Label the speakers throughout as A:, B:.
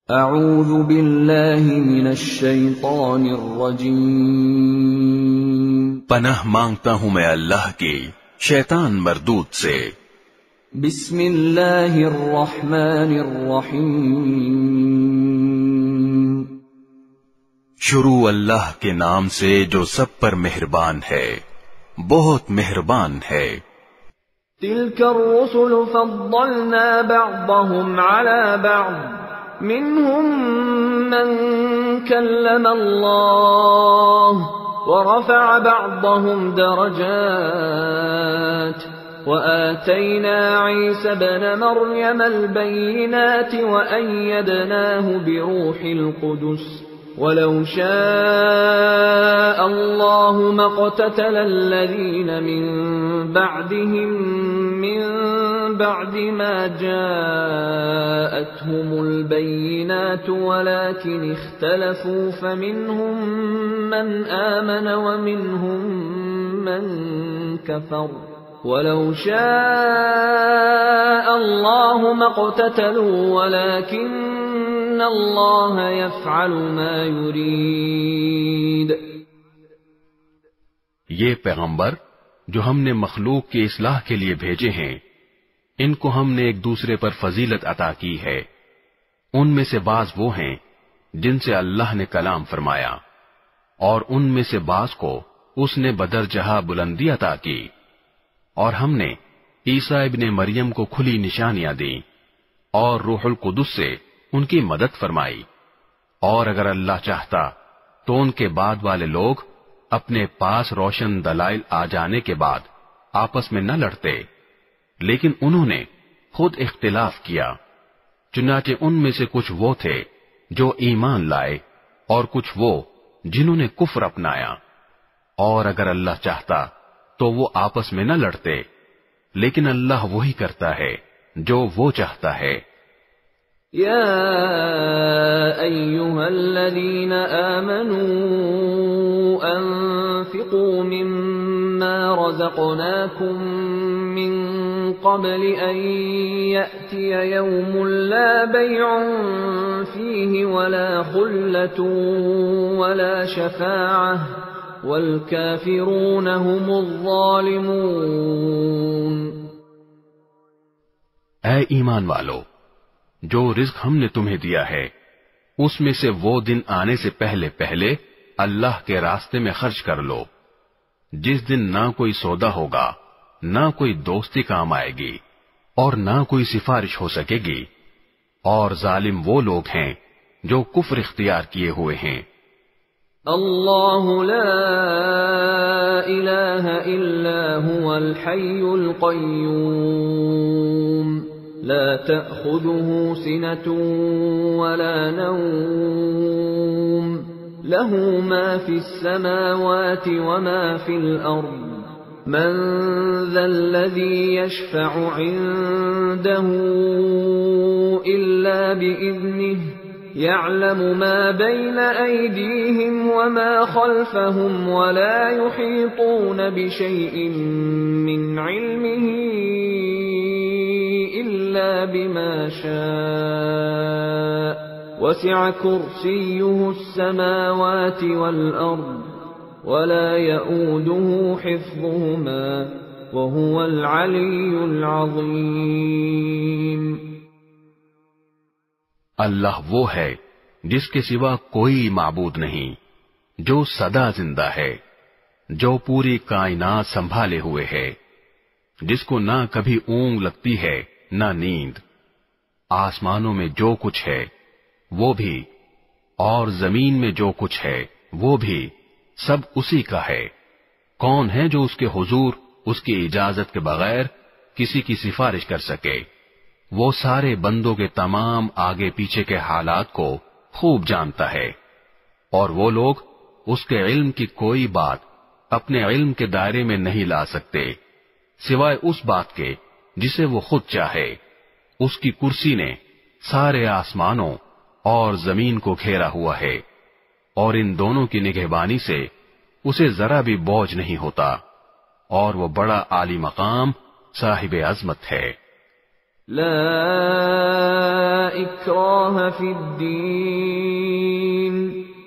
A: اعوذ باللہ من الشیطان الرجیم،
B: پناہ مانگتا ہوں میں اللہ کی شیطان مردود سے۔
A: بسم اللہ الرحمن الرحیم،
B: شروع اللہ کے نام سے جو سب پر مہربان ہے، بہت مہربان ہے۔
A: تلک الرسل فضلنا بعضهم على بعض، منهم من كلم الله ورفع بعضهم درجات، وآتينا عيسى ابن مريم البينات وأيدناه بروح القدس، ولو شاء الله ما اقتتل الذين من بعدهم من بعد ما جاءتهم البينات ولكن اختلفوا فمنهم من آمن ومنهم من كفر، ولو شاء الله ما اقتتلوا ولكن الله يفعل ما يريد۔
B: یہ پیغمبر جو ہم نے مخلوق کی اصلاح کے لیے بھیجے ہیں، ان کو ہم نے ایک دوسرے پر فضیلت عطا کی ہے۔ ان میں سے بعض وہ ہیں جن سے اللہ نے کلام فرمایا، اور ان میں سے بعض کو اس نے بدرجہ بلندی عطا کی، اور ہم نے عیسیٰ ابن مریم کو کھلی نشانیاں دیں اور روح القدس سے ان کی مدد فرمائی، اور اگر اللہ چاہتا تو ان کے بعد والے لوگ اپنے پاس روشن دلائل آ جانے کے بعد آپس میں نہ لڑتے، لیکن انہوں نے خود اختلاف کیا۔ چنانچہ ان میں سے کچھ وہ تھے جو ایمان لائے اور کچھ وہ جنہوں نے کفر اپنایا، اور اگر اللہ چاہتا تو وہ آپس میں نہ لڑتے، لیکن اللہ وہی کرتا ہے جو وہ چاہتا ہے۔
A: یا ایھا الذین آمنوا انفقوا مما رزقناکم من قبل ان یأتی یوم لا بیع فیہ ولا خلة ولا شفاعة والکافرون هم الظالمون۔
B: اے ایمان والو، جو رزق ہم نے تمہیں دیا ہے اس میں سے وہ دن آنے سے پہلے پہلے اللہ کے راستے میں خرچ کر لو، جس دن نہ کوئی سودا ہوگا، نہ کوئی دوستی کام آئے گی، اور نہ کوئی سفارش ہو سکے گی، اور ظالم وہ لوگ ہیں جو کفر اختیار کیے ہوئے ہیں۔
A: اللہ لا الہ الا هو الحی القیوم، لا تأخذه سنة ولا نوم، له ما في السماوات وما في الأرض، من ذا الذي يشفع عنده إلا بإذنه، يعلم ما بين أيديهم وما خلفهم ولا يحيطون بشيء من علمه إلا بما شاء، وسع كرسيه السماوات والأرض ولا يؤوده حفظهما وهو العلي العظيم۔
B: اللہ وہ ہے جس کے سوا کوئی معبود نہیں، جو سدا زندہ ہے، جو پوری کائنات سنبھالے ہوئے ہے، جس کو نہ کبھی اونگ لگتی ہے نہ نیند۔ آسمانوں میں جو کچھ ہے وہ بھی، اور زمین میں جو کچھ ہے وہ بھی، سب اسی کا ہے۔ کون ہے جو اس کے حضور اس کی اجازت کے بغیر کسی کی سفارش کر سکے؟ وہ سارے بندوں کے تمام آگے پیچھے کے حالات کو خوب جانتا ہے، اور وہ لوگ اس کے علم کی کوئی بات اپنے علم کے دائرے میں نہیں لا سکتے سوائے اس بات کے جسے وہ خود چاہے۔ اس کی کرسی نے سارے آسمانوں اور زمین کو گھیرا ہوا ہے، اور ان دونوں کی نگہبانی سے اسے ذرا بھی بوجھ نہیں ہوتا، اور وہ بڑا عالی مقام صاحب عظمت ہے۔
A: لا إكراه في الدين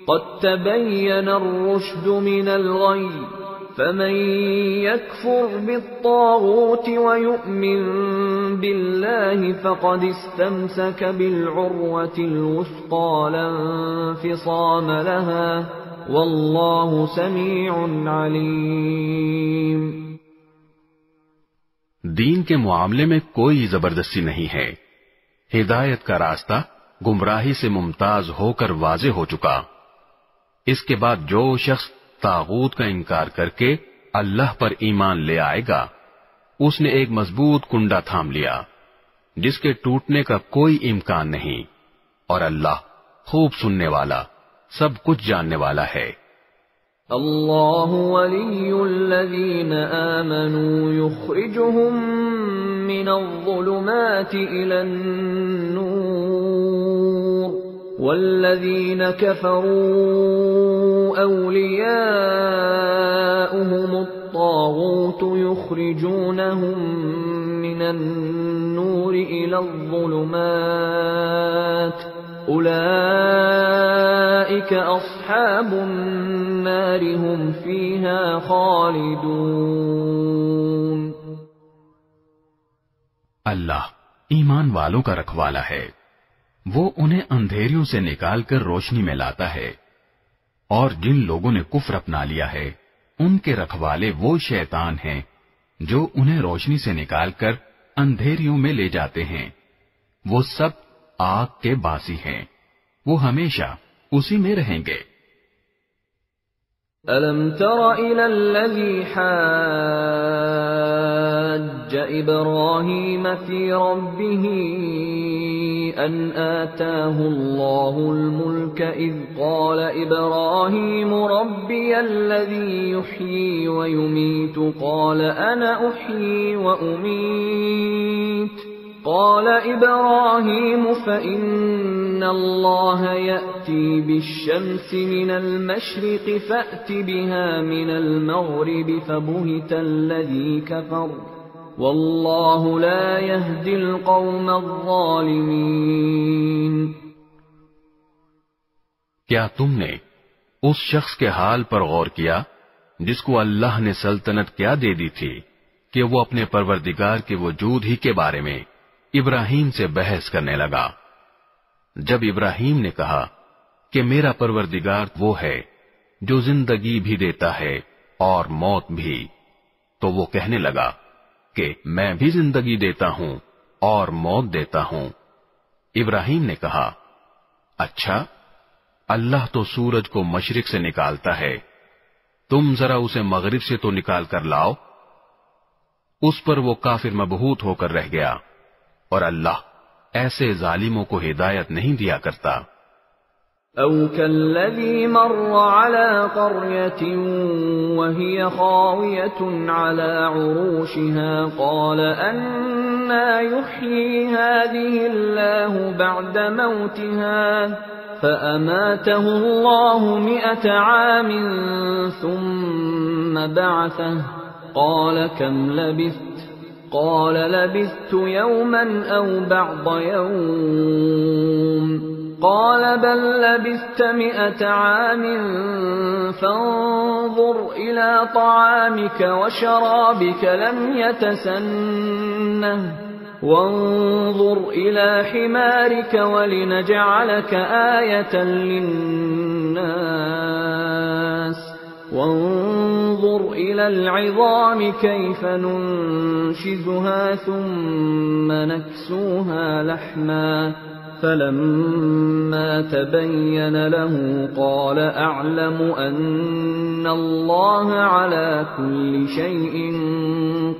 A: قد تبين الرشد من الغي فمن يكفر بالطاغوت ويؤمن بالله فقد استمسك بالعروة الوثقى لا انفصام لها والله سمیع علیم۔
B: دین کے معاملے میں کوئی زبردستی نہیں ہے، ہدایت کا راستہ گمراہی سے ممتاز ہو کر واضح ہو چکا۔ اس کے بعد جو شخص طاغوت کا انکار کر کے اللہ پر ایمان لے آئے گا، اس نے ایک مضبوط کنڈا تھام لیا جس کے ٹوٹنے کا کوئی امکان نہیں، اور اللہ خوب سننے والا، سب کچھ جاننے والا ہے۔
A: اللہ ولی الذین آمنوا یخرجهم من الظلمات الى النور والذین کفروا اولیاؤهم الطاغوت یخرجونهم من النور الى الظلمات اولئک اصحاب النار هم فیہا خالدون۔
B: اللہ ایمان والوں کا رکھوالا ہے، وہ انہیں اندھیریوں سے نکال کر روشنی میں لاتا ہے، اور جن لوگوں نے کفر اپنا لیا ہے ان کے رکھوالے وہ شیطان ہیں جو انہیں روشنی سے نکال کر اندھیریوں میں لے جاتے ہیں، وہ سب آگ کے باسی ہیں، وہ ہمیشہ اسی میں رہیں گے۔
A: أَلَمْ تَرَ إِلَى الَّذِي حَاجَّ إِبْرَاهِيمَ فِي رَبِّهِ أَنْ آتَاهُ اللَّهُ الْمُلْكَ إِذْ قَالَ إِبْرَاهِيمُ رَبِّيَ الَّذِي يُحْيِي وَيُمِيتُ قَالَ أَنَا أُحْيِي وَأُمِيتُ قال إبراهيم فإن الله يأتي بالشمس من المشرق فأت بها من المغرب فبهت الذي كفر والله لا يهدي القوم الظالمين۔
B: کیا تم نے اس شخص کے حال پر غور کیا جس کو اللہ نے سلطنت کیا دے دی تھی کہ وہ اپنے پروردگار کے وجود ہی کے بارے میں ابراہیم سے بحث کرنے لگا؟ جب ابراہیم نے کہا کہ میرا پروردگار وہ ہے جو زندگی بھی دیتا ہے اور موت بھی، تو وہ کہنے لگا کہ میں بھی زندگی دیتا ہوں اور موت دیتا ہوں۔ ابراہیم نے کہا اچھا، اللہ تو سورج کو مشرق سے نکالتا ہے، تم ذرا اسے مغرب سے تو نکال کر لاؤ۔ اس پر وہ کافر مبہوت ہو کر رہ گیا، اور اللہ ایسے ظالموں کو ہدایت نہیں دیا کرتا۔
A: او كالذي مر على قرية وهي خاوية على عروشها قال أنى يحيي هذه الله بعد موتها فأماته الله 100 عام ثم بعثه قال كم لبثت قال لبثت يوما أو بعض يوم قال بل لبثت 100 عام فانظر إلى طعامك وشرابك لم يتسنه وانظر إلى حمارك ولنجعلك آية للناس وانظر إلى العظام كيف ننشزها ثم نكسوها لحما فلما تبين له قال أعلم أن الله على كل شيء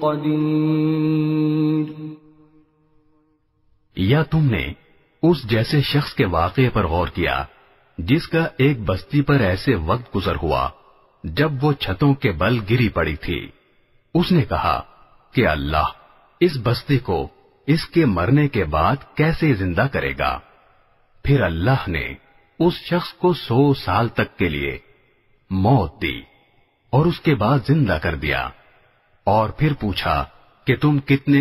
A: قدير۔
B: یا تم نے اس جیسے شخص کے واقعے پر غور کیا جس کا ایک بستی پر ایسے وقت گزر ہوا جب وہ چھتوں کے بل گری پڑی تھی۔ اس نے کہا کہ اللہ اس بستی کو اس کے مرنے کے بعد کیسے زندہ کرے گا؟ پھر اللہ نے اس شخص کو 100 سال تک کے لیے موت دی اور اس کے بعد زندہ کر دیا، اور پھر پوچھا کہ تم کتنے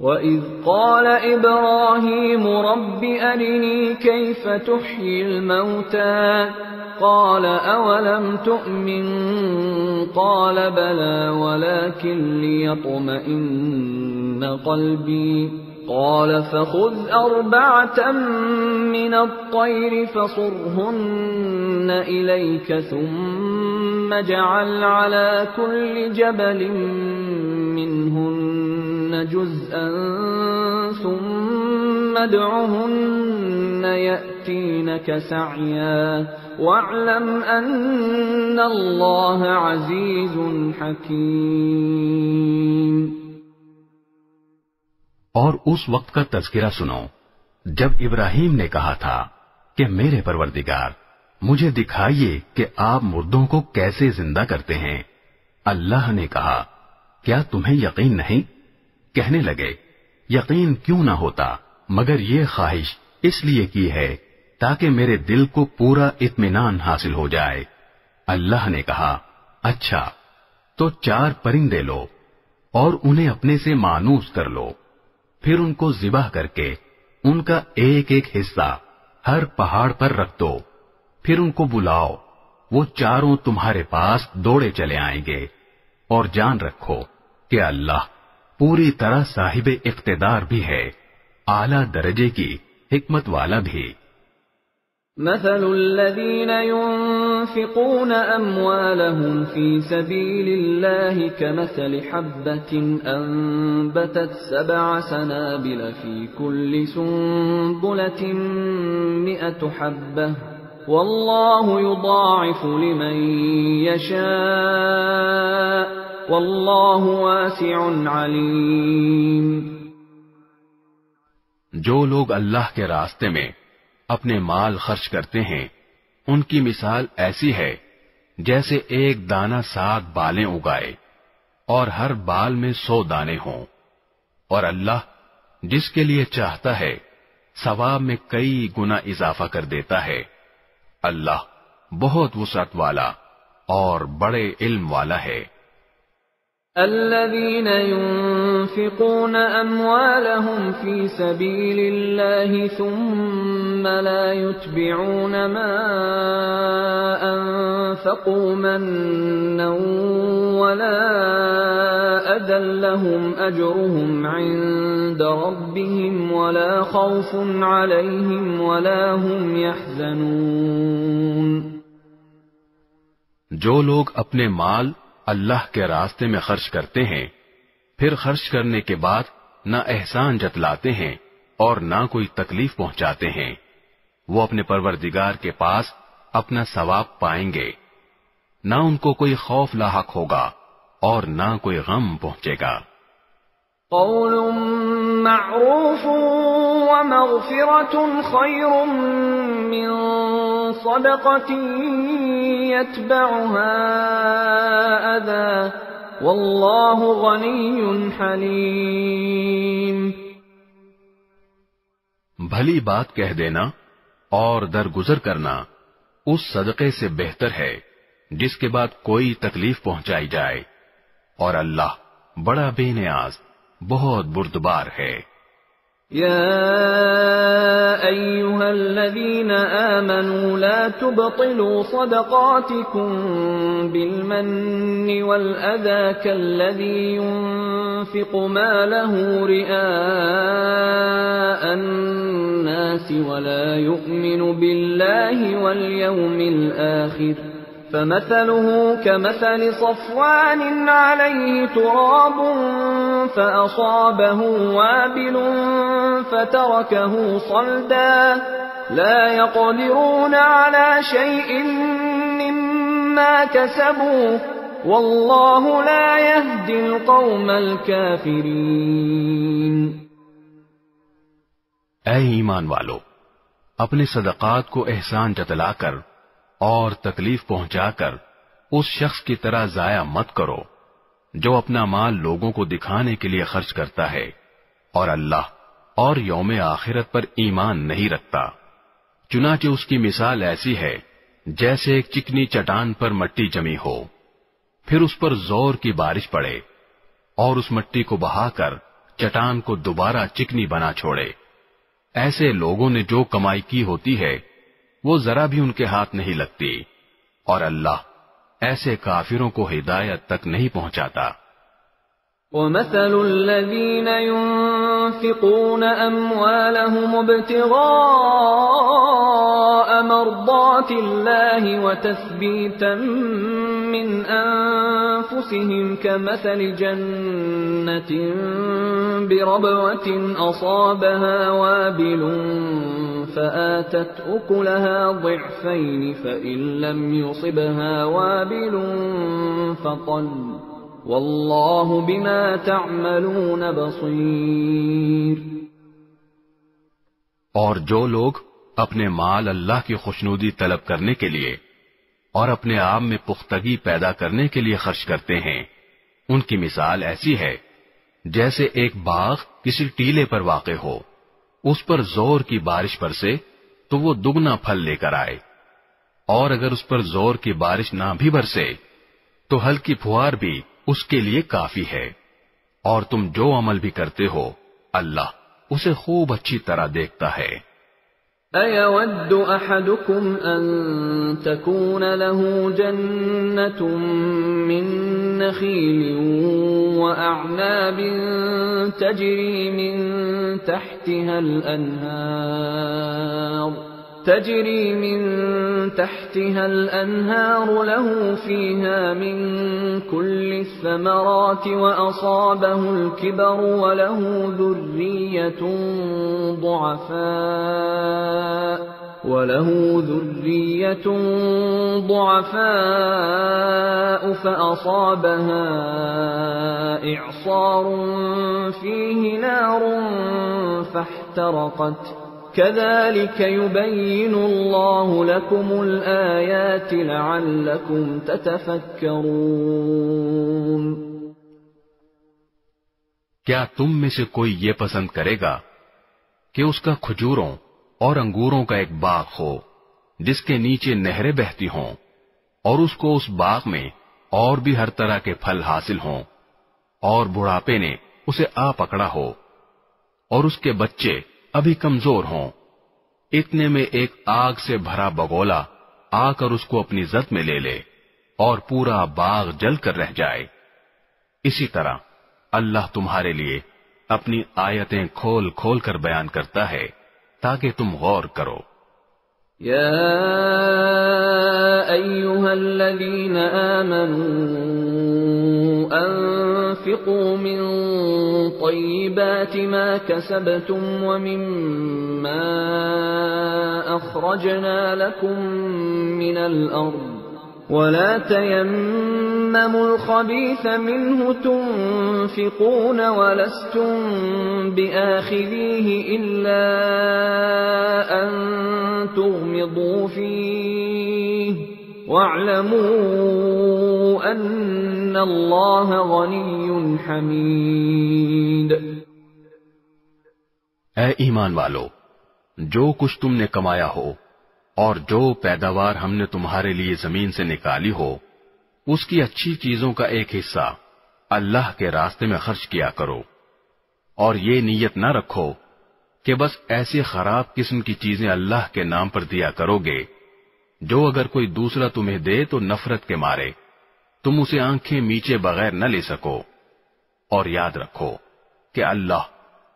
A: وَإِذْ قَالَ إِبْرَاهِيمُ رَبِّ أَرِنِي كَيْفَ تُحْيِي الْمَوْتَى قَالَ أَوَلَمْ تُؤْمِنْ قَالَ بَلَى وَلَكِنْ لِيَطْمَئِنَّ قَلْبِي قَالَ فَخُذْ أَرْبَعَةً مِنَ الطَّيْرِ فَصُرْهُنَّ إِلَيْكَ ثُمَّ اجْعَلْ عَلَى كُلِّ جَبَلٍ مِّنْهُنَّ جُزْءًا ثُمَّ ادْعُهُنَّ يَأْتِينَكَ سَعْيًا وَاعْلَمْ أَنَّ اللَّهَ عَزِيزٌ حَكِيمٌ۔
B: اور اس وقت کا تذکرہ سنو جب ابراہیم نے کہا تھا کہ میرے پروردگار مجھے دکھائیے کہ آپ مردوں کو کیسے زندہ کرتے ہیں۔ اللہ نے کہا، کیا تمہیں یقین نہیں؟ کہنے لگے، یقین کیوں نہ ہوتا مگر یہ خواہش اس لیے کی ہے تاکہ میرے دل کو پورا اطمینان حاصل ہو جائے۔ اللہ نے کہا، اچھا تو 4 پرندے لو اور انہیں اپنے سے مانوس کر لو، پھر ان کو ذبح کر کے ان کا ایک ایک حصہ ہر پہاڑ پر رکھ دو، پھر ان کو بلاؤ، وہ چاروں تمہارے پاس دوڑے چلے آئیں گے۔ اور جان رکھو کہ اللہ پوری طرح صاحب اقتدار بھی ہے، اعلیٰ درجے کی حکمت والا بھی۔
A: مثل الذين ينفقون أموالهم في سبيل الله كمثل حبة أنبتت 7 سنابل في كل سنبلة 100 حبة والله يضاعف لمن يشاء والله واسع عليم۔
B: جو لوگ اللہ کے راستے میں اپنے مال خرچ کرتے ہیں ان کی مثال ایسی ہے جیسے ایک دانہ ساگ بالیں اگائے اور ہر بال میں 100 دانے ہوں، اور اللہ جس کے لیے چاہتا ہے ثواب میں کئی گنا اضافہ کر دیتا ہے۔ اللہ بہت وسعت والا اور بڑے علم والا ہے۔
A: الذين ينفقون أموالهم في سبيل الله ثم لا يتبعون ما أنفقوا منا ولا أذى لهم أجرهم عند ربهم ولا خوف عليهم ولا هم يحزنون۔
B: جو لوگ اپنے مال اللہ کے راستے میں خرچ کرتے ہیں پھر خرچ کرنے کے بعد نہ احسان جتلاتے ہیں اور نہ کوئی تکلیف پہنچاتے ہیں، وہ اپنے پروردگار کے پاس اپنا ثواب پائیں گے، نہ ان کو کوئی خوف لاحق ہوگا اور نہ کوئی غم پہنچے گا۔
A: قول معروف ومغفرة خير من صدقة يتبعها أذى والله غني حليم۔
B: بھلی بات کہہ دینا اور درگزر کرنا اس صدقے سے بہتر ہے جس کے بعد کوئی تکلیف پہنچائی جائے، اور اللہ بڑا بے نیاز بہت بردبار ہے۔
A: يا أيها الذين آمنوا لا تبطلوا صدقاتكم بالمن والأذى كالذي ينفق ماله رئاء الناس ولا يؤمن بالله واليوم الآخر فمثله كمثل صفوان عليه تراب فأصابه وابل فتركه صلدا لا يقدرون على شيء مما كسبوا والله لا يهدي القوم الكافرين۔
B: اے ایمان والو، اپنے صدقات کو احسان جتلا کر اور تکلیف پہنچا کر اس شخص کی طرح ضائع مت کرو جو اپنا مال لوگوں کو دکھانے کے لیے خرچ کرتا ہے اور اللہ اور یوم آخرت پر ایمان نہیں رکھتا۔ چنانچہ اس کی مثال ایسی ہے جیسے ایک چکنی چٹان پر مٹی جمی ہو، پھر اس پر زور کی بارش پڑے اور اس مٹی کو بہا کر چٹان کو دوبارہ چکنی بنا چھوڑے۔ ایسے لوگوں نے جو کمائی کی ہوتی ہے وہ ذرا بھی ان کے ہاتھ نہیں لگتی، اور اللہ ایسے کافروں کو ہدایت تک نہیں پہنچاتا۔
A: وَمَثَلُ الَّذِينَ يُنْفِقُونَ أَمْوَالَهُمُ ابْتِغَاءَ مَرْضَاتِ اللَّهِ وَتَثْبِيتًا مِّنْ أَنفُسِهِمْ كَمَثَلِ جَنَّةٍ بِرَبْوَةٍ أَصَابَهَا وَابِلٌ فَآتَتْ أُكُلَهَا ضِعْفَيْنِ فَإِن لَّمْ يُصِبْهَا وَابِلٌ فَطَلٌّ واللہ بما تعملون بصیر۔
B: اور جو لوگ اپنے مال اللہ کی خوشنودی طلب کرنے کے لیے اور اپنے آپ میں پختگی پیدا کرنے کے لیے خرچ کرتے ہیں، ان کی مثال ایسی ہے جیسے ایک باغ کسی ٹیلے پر واقع ہو، اس پر زور کی بارش برسے تو وہ دگنا پھل لے کر آئے، اور اگر اس پر زور کی بارش نہ بھی برسے تو ہلکی پھوار بھی اس کے لیے کافی ہے، اور تم جو عمل بھی کرتے ہو اللہ اسے خوب اچھی طرح دیکھتا ہے۔
A: أَيَوَدُّ أَحَدُكُمْ أَن تَكُونَ لَهُ جَنَّةٌ مِّن نَّخِيلٍ وَأَعْنَابٍ تَجْرِي مِن تحتها الأنهار له فيها من كل الثمرات وأصابه الكبر وله ذرية ضعفاء فأصابها إعصار فيه نار فاحترقت كذلك يبين الله لكم الآيات لعلكم تتفكرون۔
B: کیا تم میں سے کوئی یہ پسند کرے گا کہ اس کا کھجوروں اور انگوروں کا ایک باغ ہو جس کے نیچے نہریں بہتی ہوں، اور اس کو اس باغ میں اور بھی ہر طرح کے پھل حاصل ہوں، اور بڑھاپے نے اسے آ پکڑا ہو، اور اس کے بچے ابھی کمزور ہوں، اتنے میں ایک آگ سے بھرا بگولا آ کر اس کو اپنی زد میں لے لے اور پورا باغ جل کر رہ جائے۔ اسی طرح اللہ تمہارے لیے اپنی آیتیں کھول کھول کر بیان کرتا ہے تاکہ تم غور کرو۔
A: یا ایھا الذین آمنوا انفقوا من طیبات ما کسبتم ومما اخرجنا لكم من الارض ولا تيمموا الخبيث منه تنفقون ولستم بآخذيه إلا أن تغمضوا فيه واعلموا أن الله غني حميد۔
B: اے ایمان والو، جو کچھ تم نے کمایا ہو اور جو پیداوار ہم نے تمہارے لیے زمین سے نکالی ہو، اس کی اچھی چیزوں کا ایک حصہ اللہ کے راستے میں خرچ کیا کرو، اور یہ نیت نہ رکھو کہ بس ایسی خراب قسم کی چیزیں اللہ کے نام پر دیا کرو گے جو اگر کوئی دوسرا تمہیں دے تو نفرت کے مارے تم اسے آنکھیں میچے بغیر نہ لے سکو، اور یاد رکھو کہ اللہ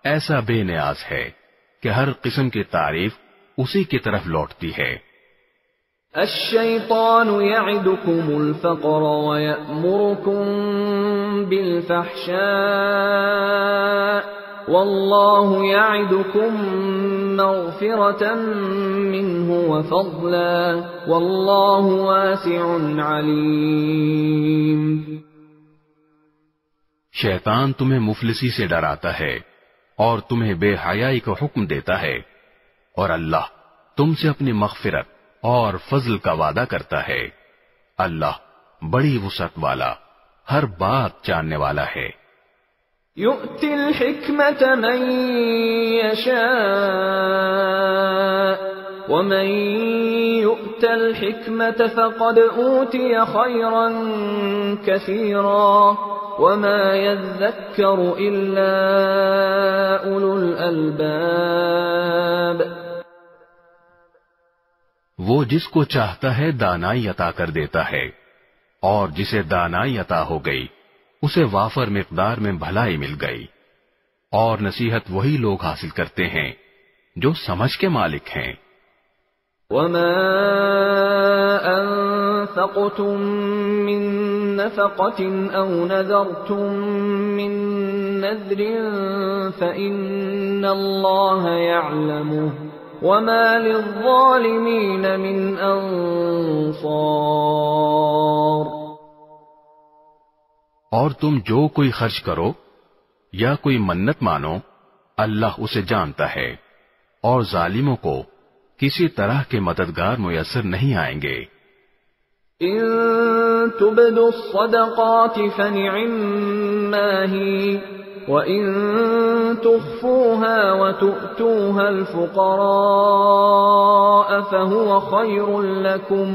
B: ایسا بے نیاز ہے کہ ہر قسم کی تعریف اسی کی طرف لوٹتی ہے۔
A: الشيطان يعدكم الفقر ويأمركم بالفحشاء والله يعدكم مغفرة منه وفضلا والله واسع عليم.
B: شیطان تمہیں مفلسی سے ڈراتا ہے اور تمہیں بے حیائی کا حکم دیتا ہے، اور اللہ تم سے اپنی مغفرت اور فضل کا وعدہ کرتا ہے. اللہ بڑی وسعت والا، ہر بات جاننے والا ہے.
A: يؤتي الحكمة من يشاء ومن يؤت الحكمة فقد أوتي خيرا كثيرا وما يذكر إلا أولو الألباب.
B: وہ جس کو چاہتا ہے دانائی عطا کر دیتا ہے، اور جسے دانائی عطا ہو گئی اسے وافر مقدار میں بھلائی مل گئی، اور نصیحت وہی لوگ حاصل کرتے ہیں جو سمجھ کے مالک ہیں.
A: وما أنفقتم من نفقة أو نذرتم من نذر فإن الله يعلمه وما للظالمين من أنصار.
B: اور تم جو کوئی خرچ کرو یا کوئی منت مانو اللہ اسے جانتا ہے، اور ظالموں کو کسی طرح کے مددگار میسر نہیں آئیں گے.
A: إن تبدوا الصدقات فنعما هي وإن تخفوها وتؤتوها الفقراء فهو خير لكم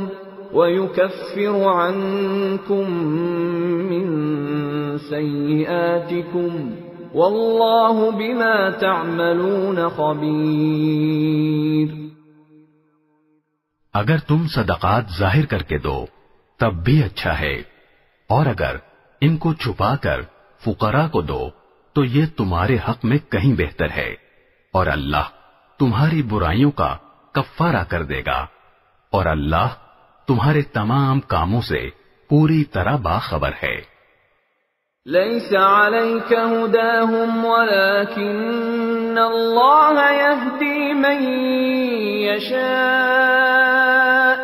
A: ويكفر عنكم من سيئاتكم والله بما تعملون خبير.
B: اگر تم صدقات ظاہر کر کے دو تب بھی اچھا ہے، اور اگر ان کو چھپا کر فقراء کو دو تو یہ تمہارے حق میں کہیں بہتر ہے، اور اللہ تمہاری برائیوں کا کفارہ کر دے گا، اور اللہ تمہارے تمام کاموں سے پوری طرح باخبر ہے.
A: ليس عليك هداهم ولكن الله يهدي من يشاء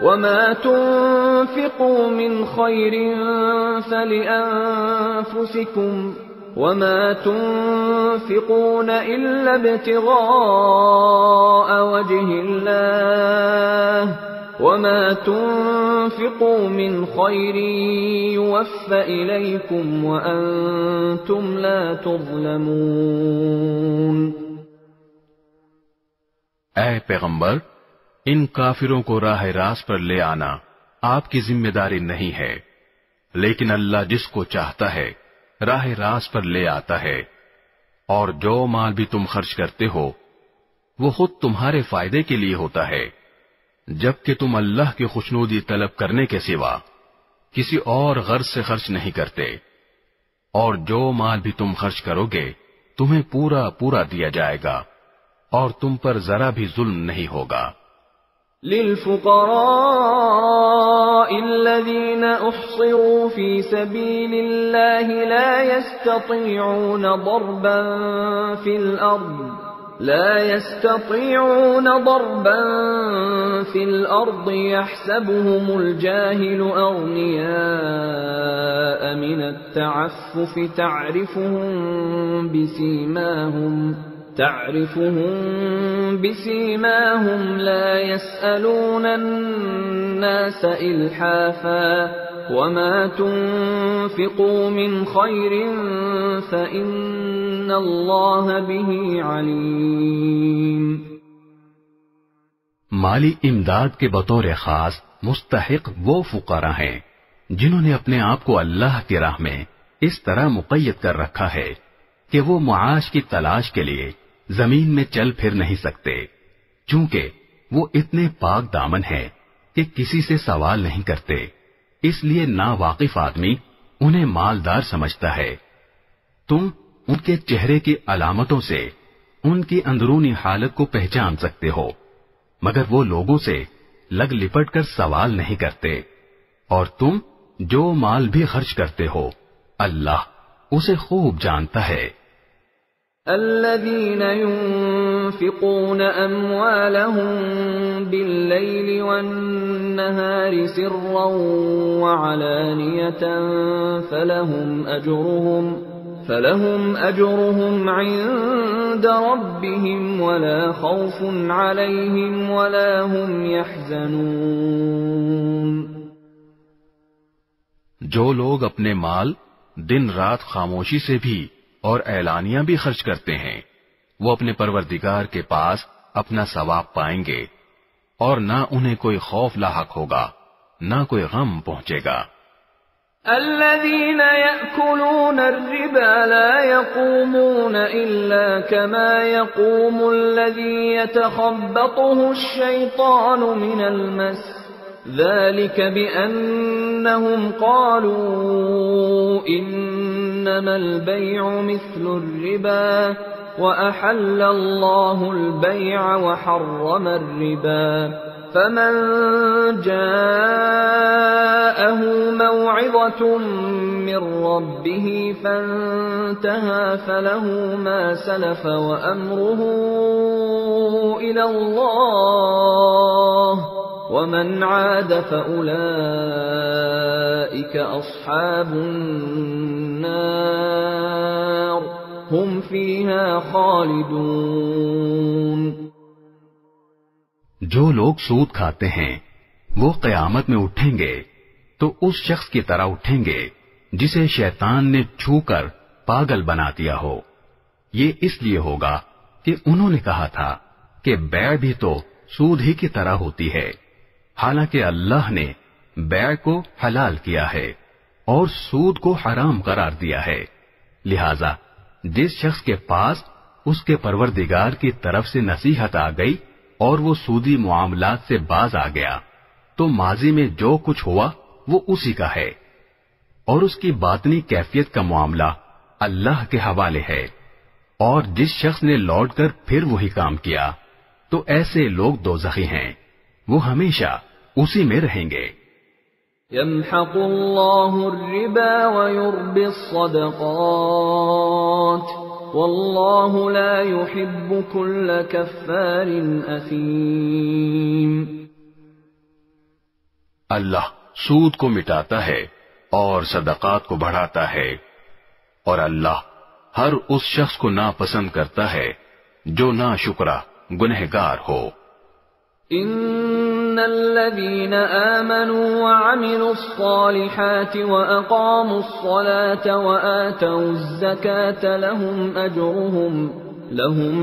A: وما تنفقوا من خير فلأنفسكم وما تنفقون إلا ابتغاء وجه الله وما تنفقوا من خير يوفى إليكم وأنتم لا تظلمون.
B: اے پیغمبر، ان کافروں کو راہ راست پر لے آنا آپ کی ذمہ داری نہیں ہے، لیکن اللہ جس کو چاہتا ہے راہ راست پر لے آتا ہے، اور جو مال بھی تم خرچ کرتے ہو وہ خود تمہارے فائدے کے لیے ہوتا ہے، جبکہ تم اللہ کی خوشنودی طلب کرنے کے سوا کسی اور غرض سے خرچ نہیں کرتے، اور جو مال بھی تم خرچ کرو گے تمہیں پورا پورا دیا جائے گا، اور تم پر ذرا بھی ظلم نہیں ہوگا.
A: للفقراء الذين احصروا في سبيل الله لا يستطيعون ضربا في الأرض يحسبهم الجاهل أغنياء من التعفف تعرفهم بسيماهم لا يسألون الناس إلحافا وما تنفقوا من خير فإن الله به عليم.
B: مالی امداد کے بطور خاص مستحق وہ فقراء ہیں جنہوں نے اپنے آپ کو اللہ کی راہ میں اس طرح مقید کر رکھا ہے کہ وہ معاش کی تلاش کے لیے زمین میں چل پھر نہیں سکتے، چونکہ وہ اتنے پاک دامن ہیں کہ کسی سے سوال نہیں کرتے، اس لیے ناواقف آدمی انہیں مالدار سمجھتا ہے. تم ان کے چہرے کی علامتوں سے ان کی اندرونی حالت کو پہچان سکتے ہو، مگر وہ لوگوں سے لگ لپٹ کر سوال نہیں کرتے، اور تم جو مال بھی خرچ کرتے ہو اللہ اسے خوب جانتا ہے۔
A: الذين ينفقون أموالهم بالليل والنهار سرا وعلانية فلهم أجرهم عند ربهم ولا خوف عليهم ولا هم يحزنون۔
B: جو لوگ اپنے مال دن رات خاموشی سے بھی اور اعلانیہ بھی خرچ کرتے ہیں وہ اپنے پروردگار کے پاس اپنا ثواب پائیں گے، اور نہ انہیں کوئی خوف لاحق ہوگا نہ کوئی غم پہنچے گا۔
A: الذين يأكلون الربا لا يقومون إلا كما يقوم الذي يتخبطه الشيطان من المس، ذلك بأنهم قالوا إنما البيع مثل الربا وأحل الله البيع وحرم الربا، فمن جاءه موعظة من ربه فانتهى فله ما سلف وأمره إلى الله ومن عاد فأولئك أصحاب النار هم فيها خالدون۔
B: جو لوگ سود کھاتے ہیں وہ قیامت میں اٹھیں گے تو اس شخص کی طرح اٹھیں گے جسے شیطان نے چھو کر پاگل بنا دیا ہو۔ یہ اس لیے ہوگا کہ انہوں نے کہا تھا کہ بیع بھی تو سود ہی کی طرح ہوتی ہے، حالانکہ اللہ نے بیع کو حلال کیا ہے اور سود کو حرام قرار دیا ہے۔ لہذا جس شخص کے پاس اس کے پروردگار کی طرف سے نصیحت آ گئی اور وہ سودی معاملات سے باز آ گیا تو ماضی میں جو کچھ ہوا وہ اسی کا ہے، اور اس کی باطنی کیفیت کا معاملہ اللہ کے حوالے ہے، اور جس شخص نے لوٹ کر پھر وہی کام کیا تو ایسے لوگ دوزخی ہیں، وہ ہمیشہ اسی میں رہیں گے۔
A: يمحق الله الربا ويربي الصدقات والله لا يحب كل كفار أثيم۔
B: اللہ سود کو مٹاتا ہے اور صدقات کو بڑھاتا ہے، اور اللہ ہر اس شخص کو ناپسند کرتا ہے جو ناشکرا گنہگار ہو۔
A: ان الذين آمنوا وعملوا الصالحات وأقاموا الصلاة وآتوا الزكاة لهم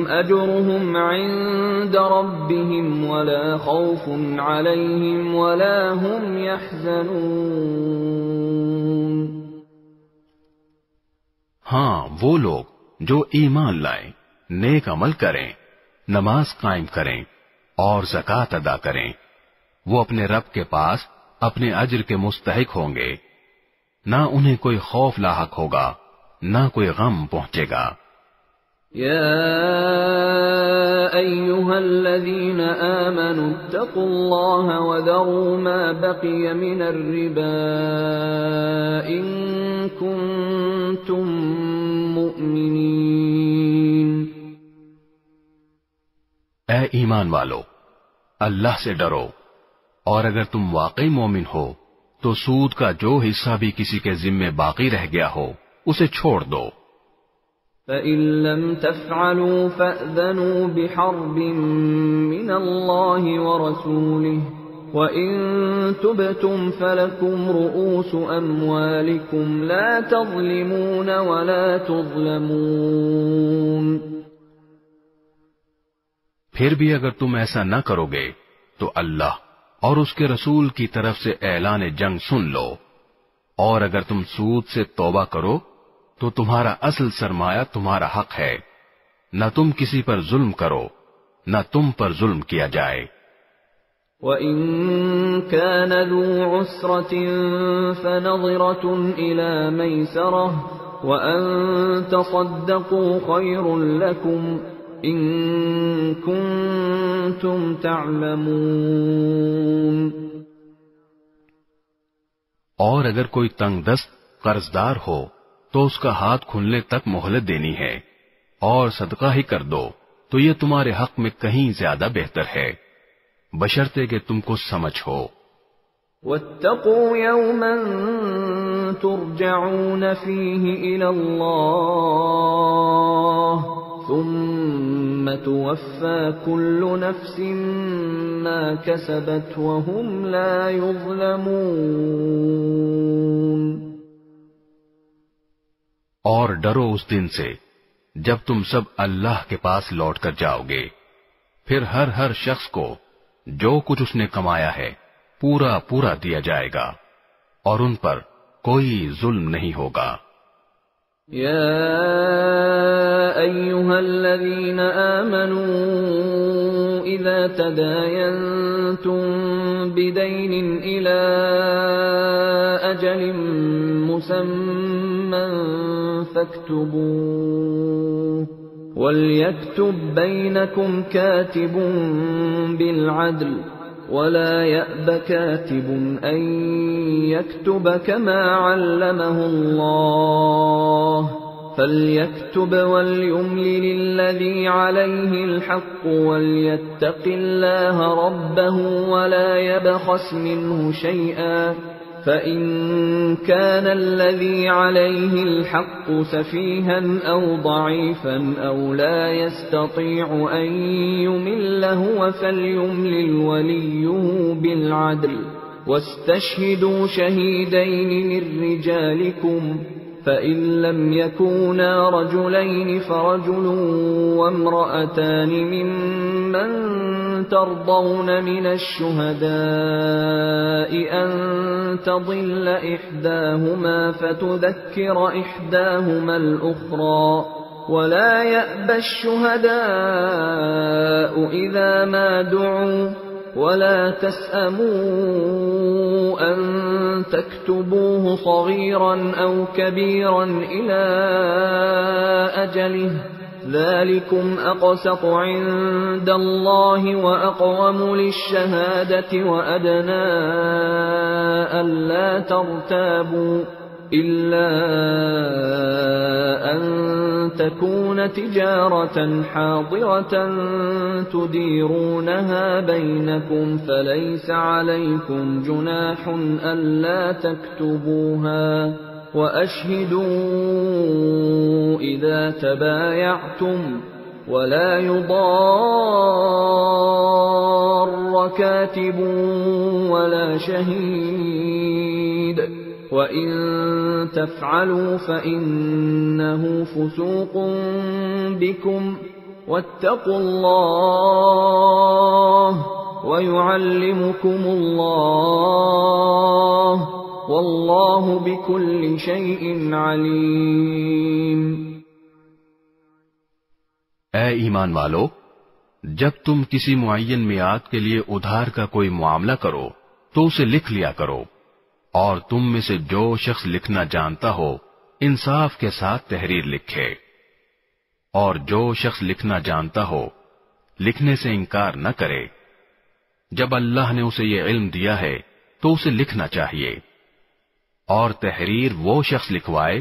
A: أجرهم عند ربهم ولا خوف عليهم ولا هم يحزنون۔
B: ہاں وہ لوگ جو ایمان لائیں، نیک عمل کریں، نماز قائم کریں اور زکوٰۃ ادا کریں، وہ اپنے رب کے پاس اپنے اجر کے مستحق ہوں گے، نہ انہیں کوئی خوف لاحق ہوگا نہ کوئی غم پہنچے گا۔
A: يا أيها الذين آمنوا اتقوا الله وذروا ما بقي من الربا إن كنتم مؤمنين۔
B: اے ایمان والو، اللہ سے ڈرو، اور اگر تم واقعی مومن ہو تو سود کا جو حصہ بھی کسی کے ذمے باقی رہ گیا ہو اسے چھوڑ دو۔
A: فَإِن لَّمْ تَفْعَلُوا فَأْذَنُوا بِحَرْبٍ مِّنَ اللَّهِ وَرَسُولِهِ وَإِن تُبْتُمْ فَلَكُمْ رُءُوسُ أَمْوَالِكُمْ لَا تَظْلِمُونَ وَلَا تُظْلَمُونَ۔
B: پھر بھی اگر تم ایسا نہ کرو گے تو اللہ اور اس کے رسول کی طرف سے اعلان جنگ سن لو، اور اگر تم سود سے توبہ کرو تو تمہارا اصل سرمایہ تمہارا حق ہے، نہ تم کسی پر ظلم کرو نہ تم پر ظلم کیا جائے۔
A: وَإِن كَانَ ذُو عُسْرَةٍ فَنَظِرَةٌ إِلَى مَيْسَرَةٍ وَأَن تَصَدَّقُوا خَيْرٌ لَّكُمْ إن كنتم تعلمون.
B: اور اگر کوئی تنگ دست قرضدار ہو تو اس کا ہاتھ کھلنے تک مہلت دینی ہے، اور صدقہ ہی کر دو تو یہ تمہارے حق میں کہیں زیادہ بہتر ہے، بشرطے کہ تم کو سمجھ ہو۔
A: واتقوا يوما ترجعون فيه إلى الله ثم توفى كل نفس ما كسبت وهم لا يظلمون.
B: اور ڈرو اس دن سے جب تم سب اللہ کے پاس لوٹ کر جاؤ گے، پھر ہر شخص کو جو کچھ اس نے کمایا ہے پورا پورا دیا جائے گا، اور ان پر کوئی ظلم نہیں ہوگا۔
A: یا ایھا الذین آمنوا اذا تداینتم بدین الی اجل مسمى فاکتبوه وليكتب بينكم كاتب بالعدل ولا يأب كاتب أن يكتب كما علمه الله فليكتب وليملل الذي عليه الحق وليتق الله ربه ولا يبخس منه شيئا فإن كان الذي عليه الحق سفيها أو ضعيفا أو لا يستطيع أن يمل هو فليملل وليه بالعدل واستشهدوا شهيدين من رجالكم فإن لم يكونا رجلين فرجل وامرأتان ممن ترضون من الشهداء أن تضل إحداهما فتذكر إحداهما الأخرى ولا يأبى الشهداء إذا ما دعوا ولا تسأموا أن تكتبوه صغيرا أو كبيرا إلى أجله ذلكم أقسط عند الله وأقوم للشهادة وأدنى ألا ترتابوا إلا أن تكون تجارة حاضرة تديرونها بينكم فليس عليكم جناح ألا تكتبوها وأشهدوا إذا تبايعتم ولا يضار كاتب ولا شهيد وَإِن تَفْعَلُوا فَإِنَّهُ فُسُوقٌ بِكُمْ وَاتَّقُوا اللَّهَ وَيُعَلِّمُكُمُ اللَّهُ وَاللَّهُ بِكُلِّ شَيْءٍ عَلِيمٌ۔
B: اے ایمان والو، جب تم کسی معین میعاد کے لیے ادھار کا کوئی معاملہ کرو تو اسے لکھ لیا کرو، اور تم میں سے جو شخص لکھنا جانتا ہو انصاف کے ساتھ تحریر لکھے، اور جو شخص لکھنا جانتا ہو لکھنے سے انکار نہ کرے۔ جب اللہ نے اسے یہ علم دیا ہے تو اسے لکھنا چاہیے، اور تحریر وہ شخص لکھوائے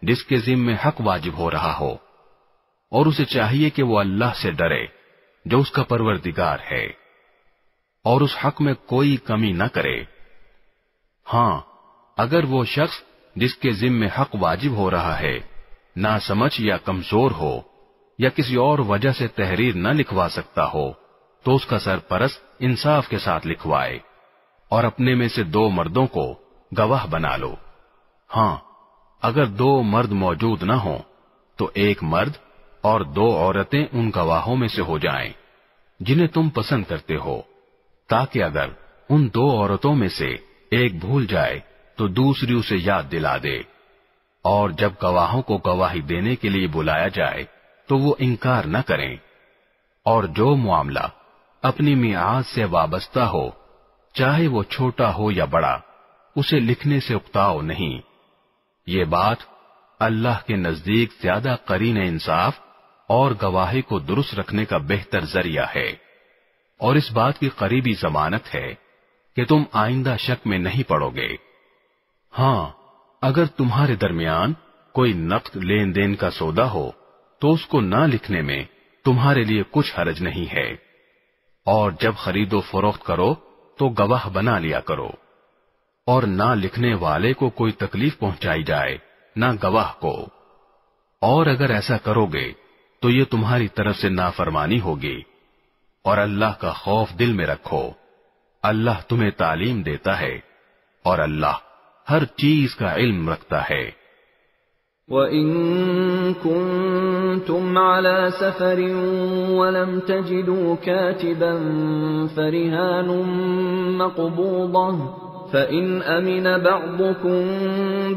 B: جس کے ذمے حق واجب ہو رہا ہو، اور اسے چاہیے کہ وہ اللہ سے ڈرے جو اس کا پروردگار ہے، اور اس حق میں کوئی کمی نہ کرے۔ ہاں، اگر وہ شخص جس کے ذمے حق واجب ہو رہا ہے ناسمجھ یا کمزور ہو یا کسی اور وجہ سے تحریر نہ لکھوا سکتا ہو تو اس کا سرپرست انصاف کے ساتھ لکھوائے، اور اپنے میں سے 2 مردوں کو گواہ بنا لو۔ ہاں، اگر 2 مرد موجود نہ ہوں تو 1 مرد اور 2 عورتیں ان گواہوں میں سے ہو جائیں جنہیں تم پسند کرتے ہو، تاکہ اگر ان 2 عورتوں میں سے ایک بھول جائے تو دوسری اسے یاد دلا دے، اور جب گواہوں کو گواہی دینے کے لیے بلایا جائے تو وہ انکار نہ کریں، اور جو معاملہ اپنی میعاد سے وابستہ ہو چاہے وہ چھوٹا ہو یا بڑا اسے لکھنے سے اکتاؤ نہیں۔ یہ بات اللہ کے نزدیک زیادہ قرین انصاف اور گواہی کو درست رکھنے کا بہتر ذریعہ ہے، اور اس بات کی قریبی ضمانت ہے کہ تم آئندہ شک میں نہیں پڑو گے۔ ہاں، اگر تمہارے درمیان کوئی نقد لین دین کا سودا ہو تو اس کو نہ لکھنے میں تمہارے لیے کچھ حرج نہیں ہے، اور جب خرید و فروخت کرو تو گواہ بنا لیا کرو، اور نہ لکھنے والے کو کوئی تکلیف پہنچائی جائے نہ گواہ کو، اور اگر ایسا کرو گے تو یہ تمہاری طرف سے نافرمانی ہوگی، اور اللہ کا خوف دل میں رکھو، اللہ تمہیں تعلیم دیتا ہے اور اللہ ہر چیز کا علم رکھتا ہے۔
A: وَإِن كُنتُمْ عَلَى سَفَرٍ وَلَمْ تَجِدُوا كَاتِبًا فَرِهَانٌ مَّقْبُوضَةٌ فَإِنْ أَمِنَ بَعْضُكُمْ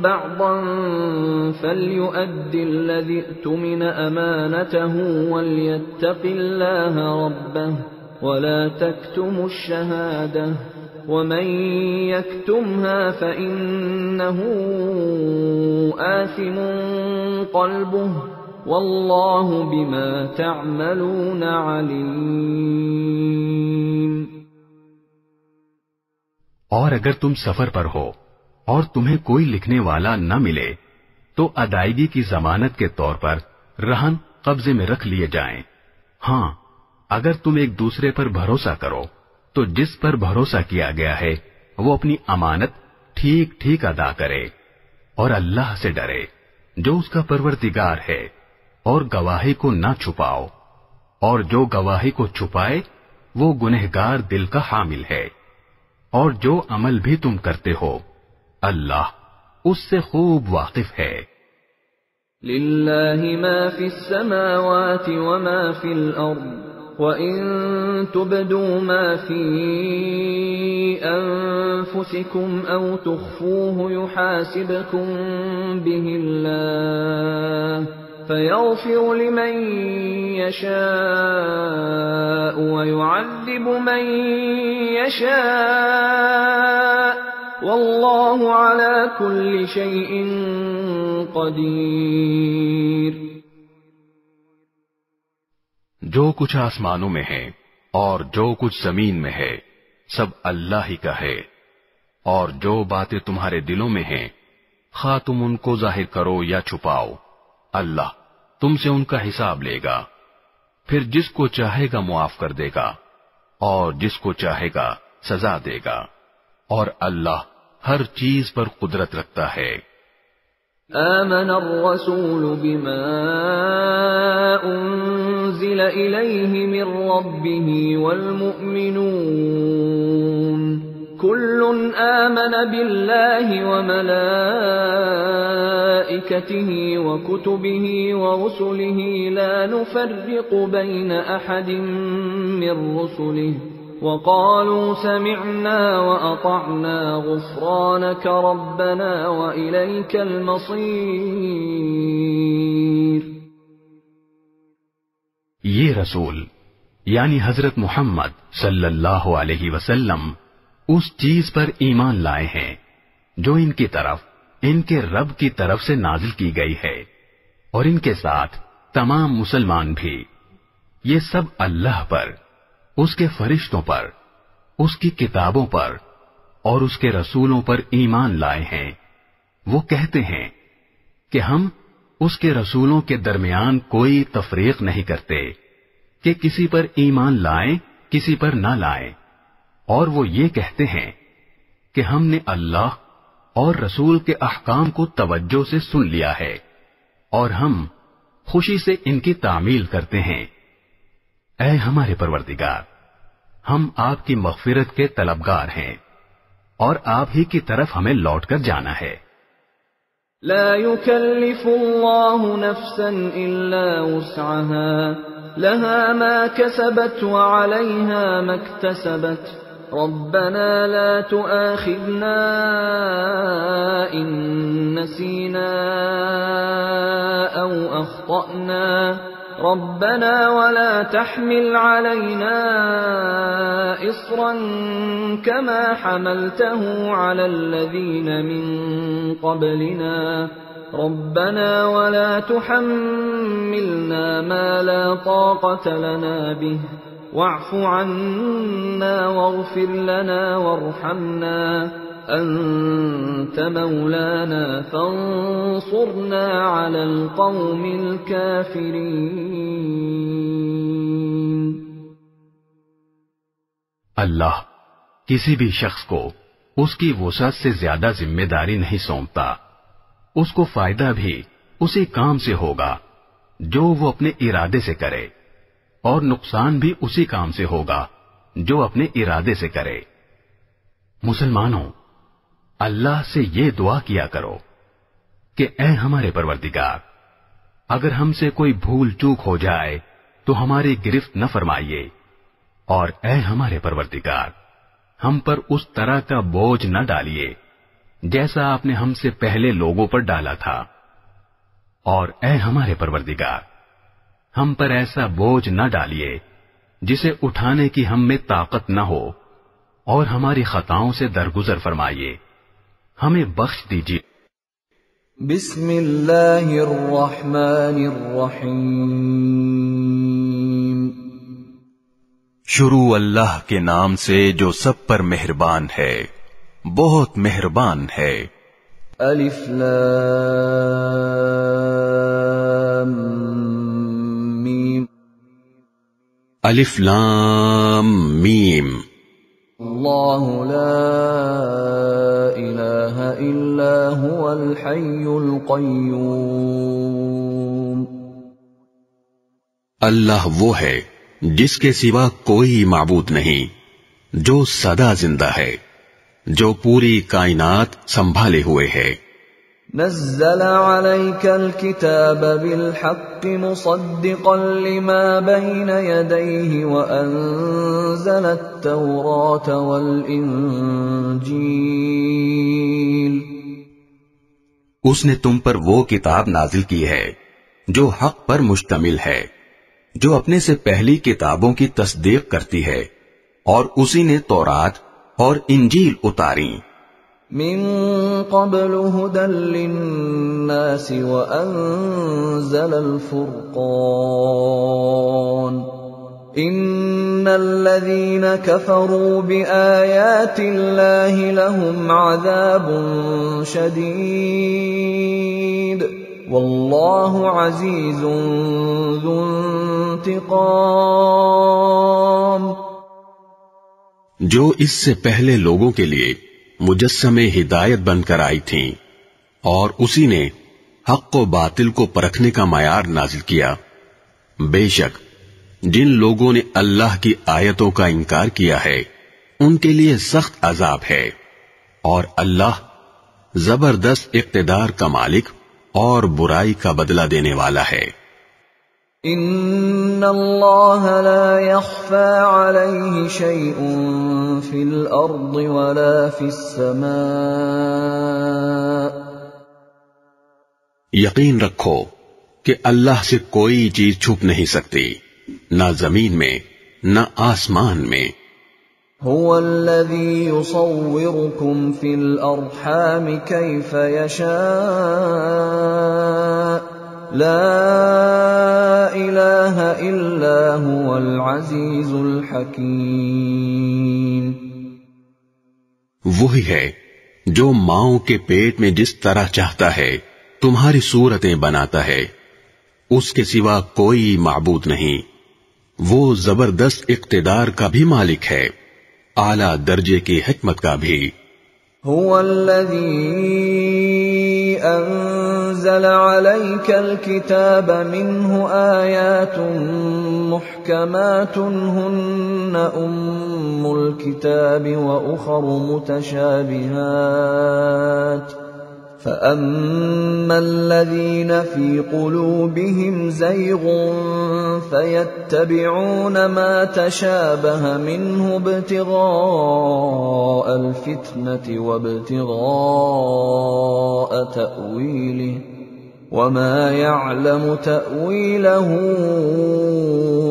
A: بَعْضًا فَلْيُؤَدِّ الَّذِي اؤْتُمِنَ أَمَانَتَهُ وَلْيَتَّقِ اللَّهَ رَبَّهُ وَلَا تَكْتُمُوا الشَّهَادَةَ وَمَن يَكْتُمْهَا فَإِنَّهُ آثِمٌ قَلْبُهُ وَاللَّهُ بِمَا تَعْمَلُونَ عَلِيمٌ۔
B: اور اگر تم سفر پر ہو اور تمہیں کوئی لکھنے والا نہ ملے تو ادائیگی کی ضمانت کے طور پر رہن قبضے میں رکھ لیے جائیں۔ ہاں، اگر تم ایک دوسرے پر بھروسہ کرو تو جس پر بھروسہ کیا گیا ہے وہ اپنی امانت ٹھیک ٹھیک ادا کرے، اور اللہ سے ڈرے جو اس کا پروردگار ہے، اور گواہی کو نہ چھپاؤ، اور جو گواہی کو چھپائے وہ گنہگار دل کا حامل ہے، اور جو عمل بھی تم کرتے ہو اللہ اس سے خوب واقف ہے۔
A: لِلَّهِ مَا فِي السَّمَاوَاتِ وَمَا فِي الْأَرْضِ وَإِن تُبْدُوا مَا فِي أَنفُسِكُمْ أَوْ تُخْفُوهُ يُحَاسِبْكُم بِهِ اللَّهُ فَيَغْفِرُ لِمَن يَشَاءُ وَيُعَذِّبُ مَن يَشَاءُ وَاللَّهُ عَلَى كُلِّ شَيْءٍ قَدِيرٌ۔
B: جو کچھ آسمانوں میں ہے اور جو کچھ زمین میں ہے سب اللہ ہی کا ہے، اور جو باتیں تمہارے دلوں میں ہیں خواہ تم ان کو ظاہر کرو یا چھپاؤ، اللہ تم سے ان کا حساب لے گا، پھر جس کو چاہے گا معاف کر دے گا اور جس کو چاہے گا سزا دے گا، اور اللہ ہر چیز پر قدرت رکھتا ہے۔
A: آمن الرسول بما أنزل إليه من ربه والمؤمنون كل آمن بالله وملائكته وكتبه ورسله لا نفرق بين أحد من رسله وقالوا سمعنا وأطعنا غفرانك ربنا وإليك المصير۔
B: یہ رسول یعنی حضرت محمد صلی اللہ علیہ وسلم اس چیز پر ایمان لائے ہیں جو ان کی طرف ان کے رب کی طرف سے نازل کی گئی ہے، اور ان کے ساتھ تمام مسلمان بھی، یہ سب اللہ پر، اس کے فرشتوں پر، اس کی کتابوں پر اور اس کے رسولوں پر ایمان لائے ہیں۔ وہ کہتے ہیں کہ ہم اس کے رسولوں کے درمیان کوئی تفریق نہیں کرتے کہ کسی پر ایمان لائیں کسی پر نہ لائیں، اور وہ یہ کہتے ہیں کہ ہم نے اللہ اور رسول کے احکام کو توجہ سے سن لیا ہے اور ہم خوشی سے ان کی تعمیل کرتے ہیں۔ اے ہمارے پروردگار، ہم آپ کی مغفرت کے طلبگار ہیں اور آپ ہی کی طرف ہمیں لوٹ کر جانا ہے۔
A: لا يكلف الله نفسا إلا وسعها لها ما كسبت وعليها ما اكتسبت ربنا لا تؤاخذنا إن نسينا أو أخطأنا ربنا ولا تحمل علينا إصرا كما حملته على الذين من قبلنا ربنا ولا تحملنا ما لا طاقة لنا به واعف عنا واغفر لنا وارحمنا أنت مولانا فانصرنا على القوم الكافرين.
B: اللہ کسی بھی شخص کو اس کی وسعت سے زیادہ ذمہ داری نہیں سونپتا. اس کو فائدہ بھی اسی کام سے ہوگا جو وہ اپنے ارادے سے کرے، اور نقصان بھی اسی کام سے ہوگا جو اپنے ارادے سے کرے. مسلمانوں، اللہ سے یہ دعا کیا کرو کہ اے ہمارے پروردگار، اگر ہم سے کوئی بھول چوک ہو جائے تو ہماری گرفت نہ فرمائیے، اور اے ہمارے پروردگار، ہم پر اس طرح کا بوجھ نہ ڈالیے جیسا آپ نے ہم سے پہلے لوگوں پر ڈالا تھا، اور اے ہمارے پروردگار، ہم پر ایسا بوجھ نہ ڈالیے جسے اٹھانے کی ہم میں طاقت نہ ہو، اور ہماری خطاؤں سے درگزر فرمائیے، ہمیں بخش دیجیے.
A: بسم اللہ الرحمن الرحیم.
B: شروع اللہ کے نام سے جو سب پر مہربان ہے، بہت مہربان ہے.
A: الف لام میم.
B: الف لام میم.
A: اللہ لا الہ الا هو الحی القیوم.
B: اللہ وہ ہے جس کے سوا کوئی معبود نہیں، جو سدا زندہ ہے، جو پوری کائنات سنبھالے ہوئے ہے.
A: نزل عليك الكتاب بالحق مصدقا لما بين يديه وأنزل التوراة والإنجيل.
B: اس نے تم پر وہ کتاب نازل کی ہے جو حق پر مشتمل ہے، جو اپنے سے پہلی کتابوں کی تصدیق کرتی ہے، اور اسی نے تورات اور انجیل اتاری.
A: من قبل هدى للناس وأنزل الفرقان. إن الذين كفروا بآيات الله لهم عذاب شديد والله عزيز ذو انتقام.
B: جو اس سے پہلے لوگوں کے لیے مجسمے ہدایت بن کر آئی تھیں، اور اسی نے حق و باطل کو پرکھنے کا معیار نازل کیا. بے شک جن لوگوں نے اللہ کی آیتوں کا انکار کیا ہے ان کے لیے سخت عذاب ہے، اور اللہ زبردست اقتدار کا مالک اور برائی کا بدلہ دینے والا ہے.
A: ان اللہ لا يخفى عليه شيء في الارض ولا في السماء.
B: یقین رکھو کہ اللہ سے کوئی چیز چھپ نہیں سکتی، نہ زمین میں نہ آسمان میں.
A: هو الذي يصوركم في الارحام كيف يشاء لا الہ الا هو العزیز الحکیم.
B: وہی ہے جو ماؤں کے پیٹ میں جس طرح چاہتا ہے تمہاری صورتیں بناتا ہے، اس کے سوا کوئی معبود نہیں. وہ زبردست اقتدار کا بھی مالک ہے، اعلیٰ درجے کی حکمت کا بھی.
A: هو الذي أنزل عليك الكتاب منه آيات محكمات هن أم الكتاب وأخر متشابهات فأما الذين في قلوبهم زيغ فيتبعون ما تشابه منه ابتغاء الفتنة وابتغاء تأويله وما يعلم تأويله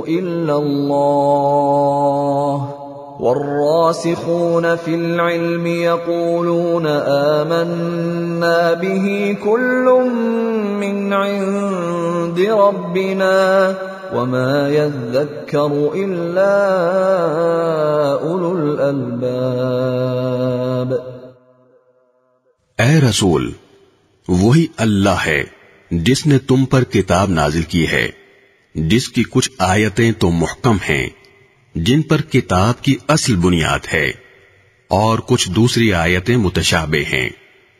A: إلا الله والراسخون في العلم يقولون آمنا به كل من عند ربنا وما يذكر إلا أولو الألباب.
B: اے رسول، وہی اللہ ہے جس نے تم پر کتاب نازل کی ہے، جس کی کچھ آیتیں تو محکم ہیں، جن پر کتاب کی اصل بنیاد ہے، اور کچھ دوسری آیتیں متشابہ ہیں۔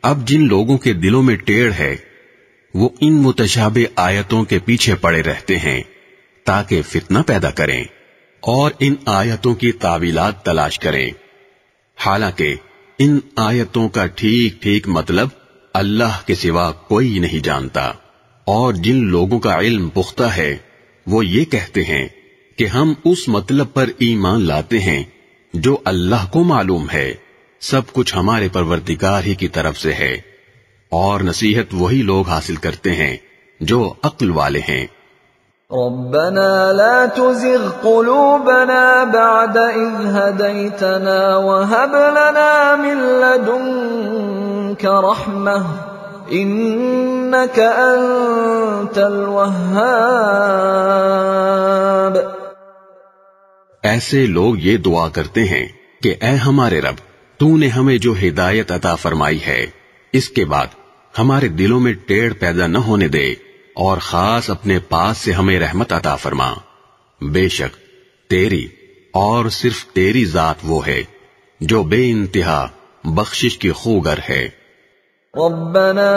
B: اب جن لوگوں کے دلوں میں ٹیڑھ ہے وہ ان متشابہ آیتوں کے پیچھے پڑے رہتے ہیں تاکہ فتنہ پیدا کریں اور ان آیتوں کی تعویلات تلاش کریں، حالانکہ ان آیتوں کا ٹھیک ٹھیک مطلب اللہ کے سوا کوئی نہیں جانتا۔ اور جن لوگوں کا علم پختہ ہے وہ یہ کہتے ہیں کہ ہم اس مطلب پر ایمان لاتے ہیں جو اللہ کو معلوم ہے، سب کچھ ہمارے پروردگار ہی کی طرف سے ہے، اور نصیحت وہی لوگ حاصل کرتے ہیں جو عقل والے ہیں۔
A: ربنا لا تزغ قلوبنا بعد إذ هديتنا وهب لنا من لدنك رحمة إنك أنت الوهاب۔
B: ایسے لوگ یہ دعا کرتے ہیں کہ اے ہمارے رب، تو نے ہمیں جو ہدایت عطا فرمائی ہے اس کے بعد ہمارے دلوں میں ٹیڑھ پیدا نہ ہونے دے، اور خاص اپنے پاس سے ہمیں رحمت عطا فرما۔ بے شک تیری اور صرف تیری ذات وہ ہے جو بے انتہا بخشش کی خوگر ہے۔
A: ربنا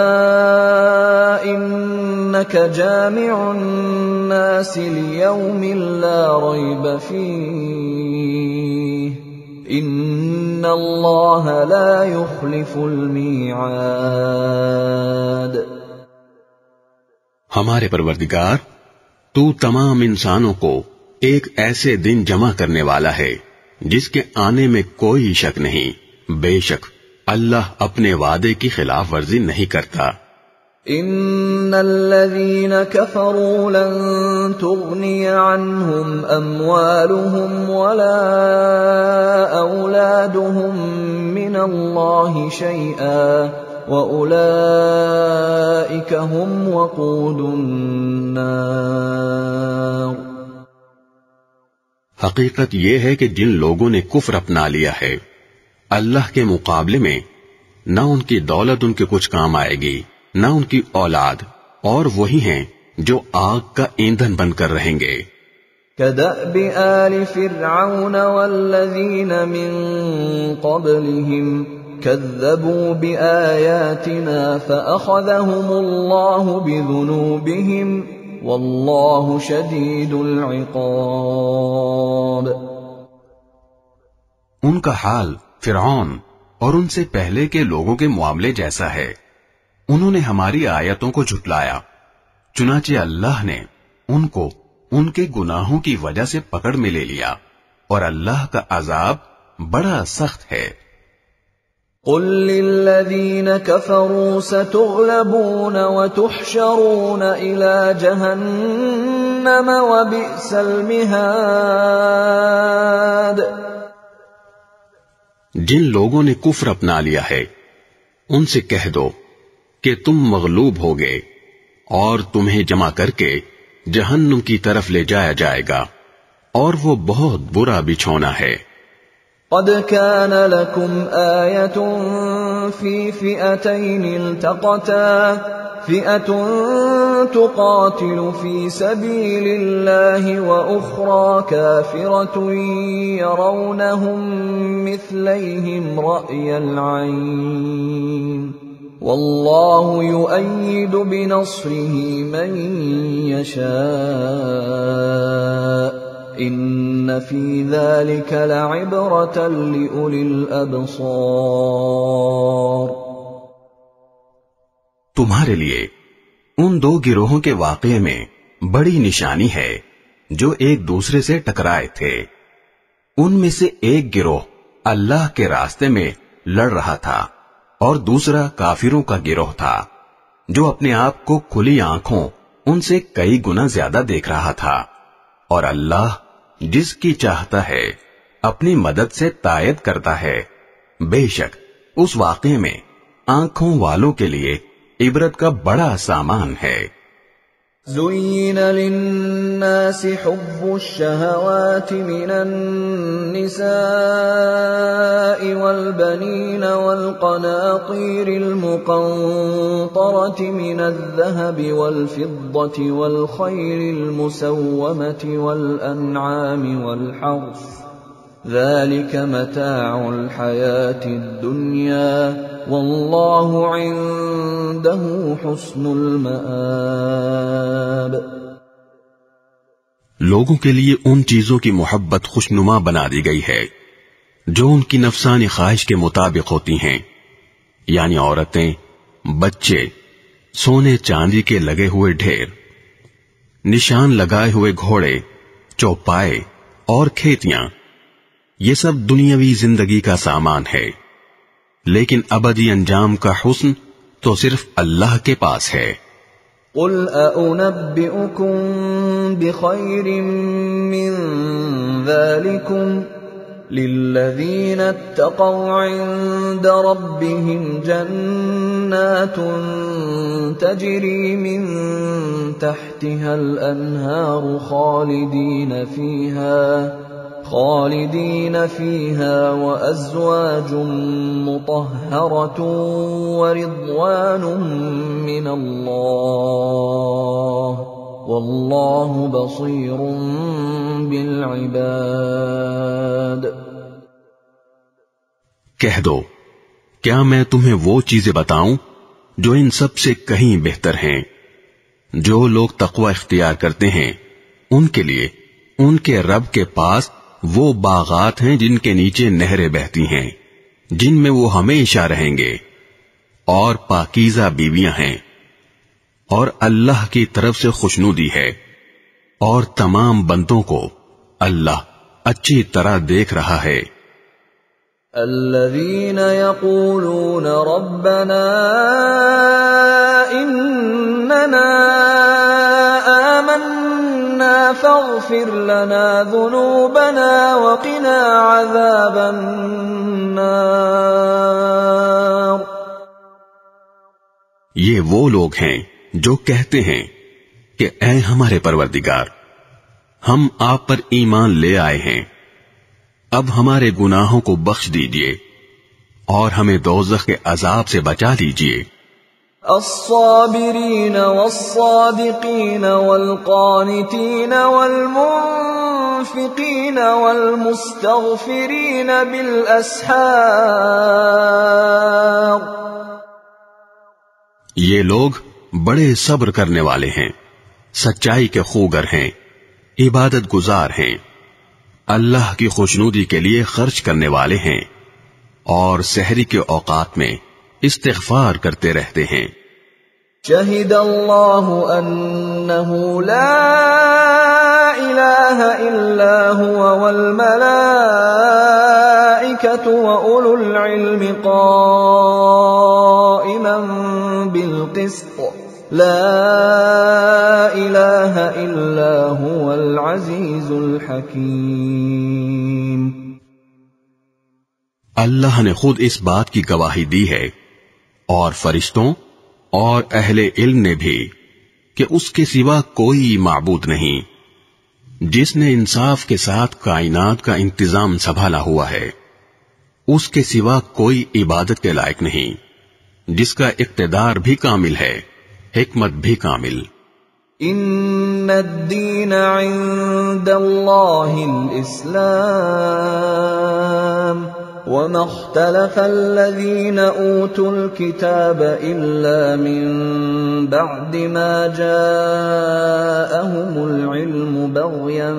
A: انك جامع الناس ليوم لا ريب فيه ان الله لا يخلف الميعاد۔
B: ہمارے پروردگار، تو تمام انسانوں کو ایک ایسے دن جمع کرنے والا ہے جس کے آنے میں کوئی شک نہیں، بے شک اللہ اپنے وعدے کی خلاف ورزی نہیں کرتا۔
A: ان الذين كفروا لن تغني عنهم اموالهم ولا اولادهم من الله شيئا وَأُولَئِكَ هُمْ وَقُودُ النَّارِ۔
B: حقیقت یہ ہے کہ جن لوگوں نے کفر اپنا لیا ہے اللہ کے مقابلے میں نہ ان کی دولت ان کے کچھ کام آئے گی نہ ان کی اولاد، اور وہی ہیں جو آگ کا ایندھن بن کر رہیں گے۔
A: كَدَأْبِ آلِ فِرْعَوْنَ وَالَّذِينَ مِن قَبْلِهِمْ كذبوا بآياتنا فأخذهم الله بذنوبهم والله شديد العقاب۔
B: ان کا حال فرعون اور ان سے پہلے کے لوگوں کے معاملے جیسا ہے، انہوں نے ہماری آیتوں کو جھٹلایا، چنانچہ اللہ نے ان کو ان کے گناہوں کی وجہ سے پکڑ میں لے لیا، اور اللہ کا عذاب بڑا سخت ہے۔
A: قل للذين كفروا ستغلبون وتحشرون إلى جهنم وبئس المهاد۔
B: جن لوگوں نے کفر اپنا لیا ہے ان سے کہہ دو کہ تم مغلوب ہوگے اور تمہیں جمع کر کے جہنم کی طرف لے جایا جائے گا، اور وہ بہت برا بچھونا ہے۔
A: قد كان لكم آية في فئتين التقتا فئة تقاتل في سبيل الله وأخرى كافرة يرونهم مثليهم رأي العين والله يؤيد بنصره من يشاء ان فی ذلک لعبرۃ لأولی الابصار۔
B: تمہارے لیے ان دو گروہوں کے واقعے میں بڑی نشانی ہے جو ایک دوسرے سے ٹکرائے تھے۔ ان میں سے ایک گروہ اللہ کے راستے میں لڑ رہا تھا اور دوسرا کافروں کا گروہ تھا جو اپنے آپ کو کھلی آنکھوں ان سے کئی گنا زیادہ دیکھ رہا تھا، اور اللہ جس کی چاہتا ہے اپنی مدد سے تائید کرتا ہے. بے شک اس واقعے میں آنکھوں والوں کے لیے عبرت کا بڑا سامان ہے.
A: زين للناس حب الشهوات من النساء والبنين والقناطير المقنطرة من الذهب والفضة والخيل المسومة والأنعام والحرث ذلك متاع الحياة الدنيا والله عنده حسن المآب.
B: لوگوں کے لیے ان چیزوں کی محبت خوشنما بنا دی گئی ہے جو ان کی نفسانی خواہش کے مطابق ہوتی ہیں، یعنی عورتیں، بچے، سونے چاندی کے لگے ہوئے ڈھیر، نشان لگائے ہوئے گھوڑے، چوپائے اور کھیتیاں. یہ سب دنیاوی زندگی کا سامان ہے، لیکن ابدی انجام کا حسن تو صرف اللہ کے پاس ہے.
A: قل أأنبئكم بخير من ذلكم للذين اتقوا عند ربهم جنات تجري من تحتها الأنهار خالدين فيها وأزواج مطهرة ورضوان من الله والله بصير بالعباد.
B: کہہ دو، کیا میں تمہیں وہ چیزیں بتاؤں جو ان سب سے کہیں بہتر ہیں؟ جو لوگ تقوی اختیار کرتے ہیں ان کے لیے ان کے رب کے پاس وہ باغات ہیں جن کے نیچے نہریں بہتی ہیں، جن میں وہ ہمیشہ رہیں گے، اور پاکیزہ بیویاں ہیں، اور اللہ کی طرف سے خوشنودی ہے، اور تمام بندوں کو اللہ اچھی طرح دیکھ رہا ہے.
A: الذين يقولون ربنا إننا آمنا فاغفر لنا ذنوبنا وقنا عذاب النار.
B: یہ وہ لوگ ہیں جو کہتے ہیں کہ اے ہمارے پروردگار، ہم آپ پر ایمان لے آئے ہیں، اب ہمارے گناہوں کو بخش دیجئے اور ہمیں دوزخ کے عذاب سے بچا دیجئے.
A: الصابرين والصادقين والقانتين والمنفقين والمستغفرين بالأسحار.
B: یہ لوگ بڑے صبر کرنے والے ہیں، سچائی کے خوگر ہیں، عبادت گزار ہیں، اللہ کی خوشنودی کے لیے خرچ کرنے والے ہیں، اور سحری کے اوقات میں استغفار کرتے رہتے ہیں.
A: شہد اللہ انہ لا الہ الا هو والملائکۃ وأولو العلم قائما بالقسط لا الہ الا هو العزیز الحکیم.
B: اللہ نے خود اس بات کی گواہی دی ہے، اور فرشتوں اور اہل علم نے بھی، کہ اس کے سوا کوئی معبود نہیں، جس نے انصاف کے ساتھ کائنات کا انتظام سنبھالا ہوا ہے. اس کے سوا کوئی عبادت کے لائق نہیں، جس کا اقتدار بھی کامل ہے، حکمت بھی کامل.
A: ان الدین عند اللہ الاسلام وما اختلف الذين اوتوا الكتاب الا من بعد ما جاءهم العلم بغيا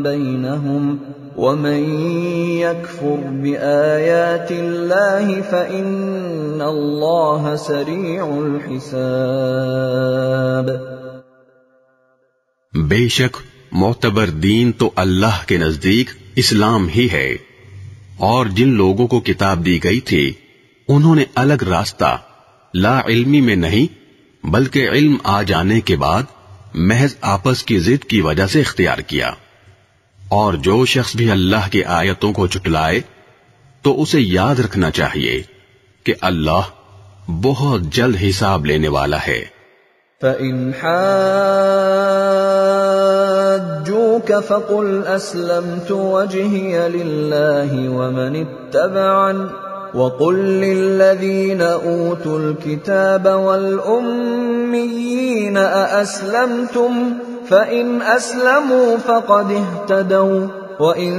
A: بينهم ومن يكفر بآيات الله فإن الله سريع الحساب.
B: بے شک معتبر دین تو اللہ کے نزدیک اسلام ہی ہے، اور جن لوگوں کو کتاب دی گئی تھی انہوں نے الگ راستہ لا علمی میں نہیں بلکہ علم آ جانے کے بعد محض آپس کی ضد کی وجہ سے اختیار کیا. اور جو شخص بھی اللہ کی آیتوں کو جھٹلائے تو اسے یاد رکھنا چاہیے کہ اللہ بہت جلد حساب لینے والا ہے۔
A: فَإِنْ حَاجُّوكَ فَقُلْ أَسْلَمْتُ وَجْهِيَ لِلَّهِ وَمَنِ اتَّبَعَنِ وَقُلْ لِلَّذِينَ أُوتُوا الْكِتَابَ وَالْأُمِّيِّينَ أَأَسْلَمْتُمْ فَإِنْ أَسْلَمُوا فَقَدِ اهْتَدَوْا وَإِنْ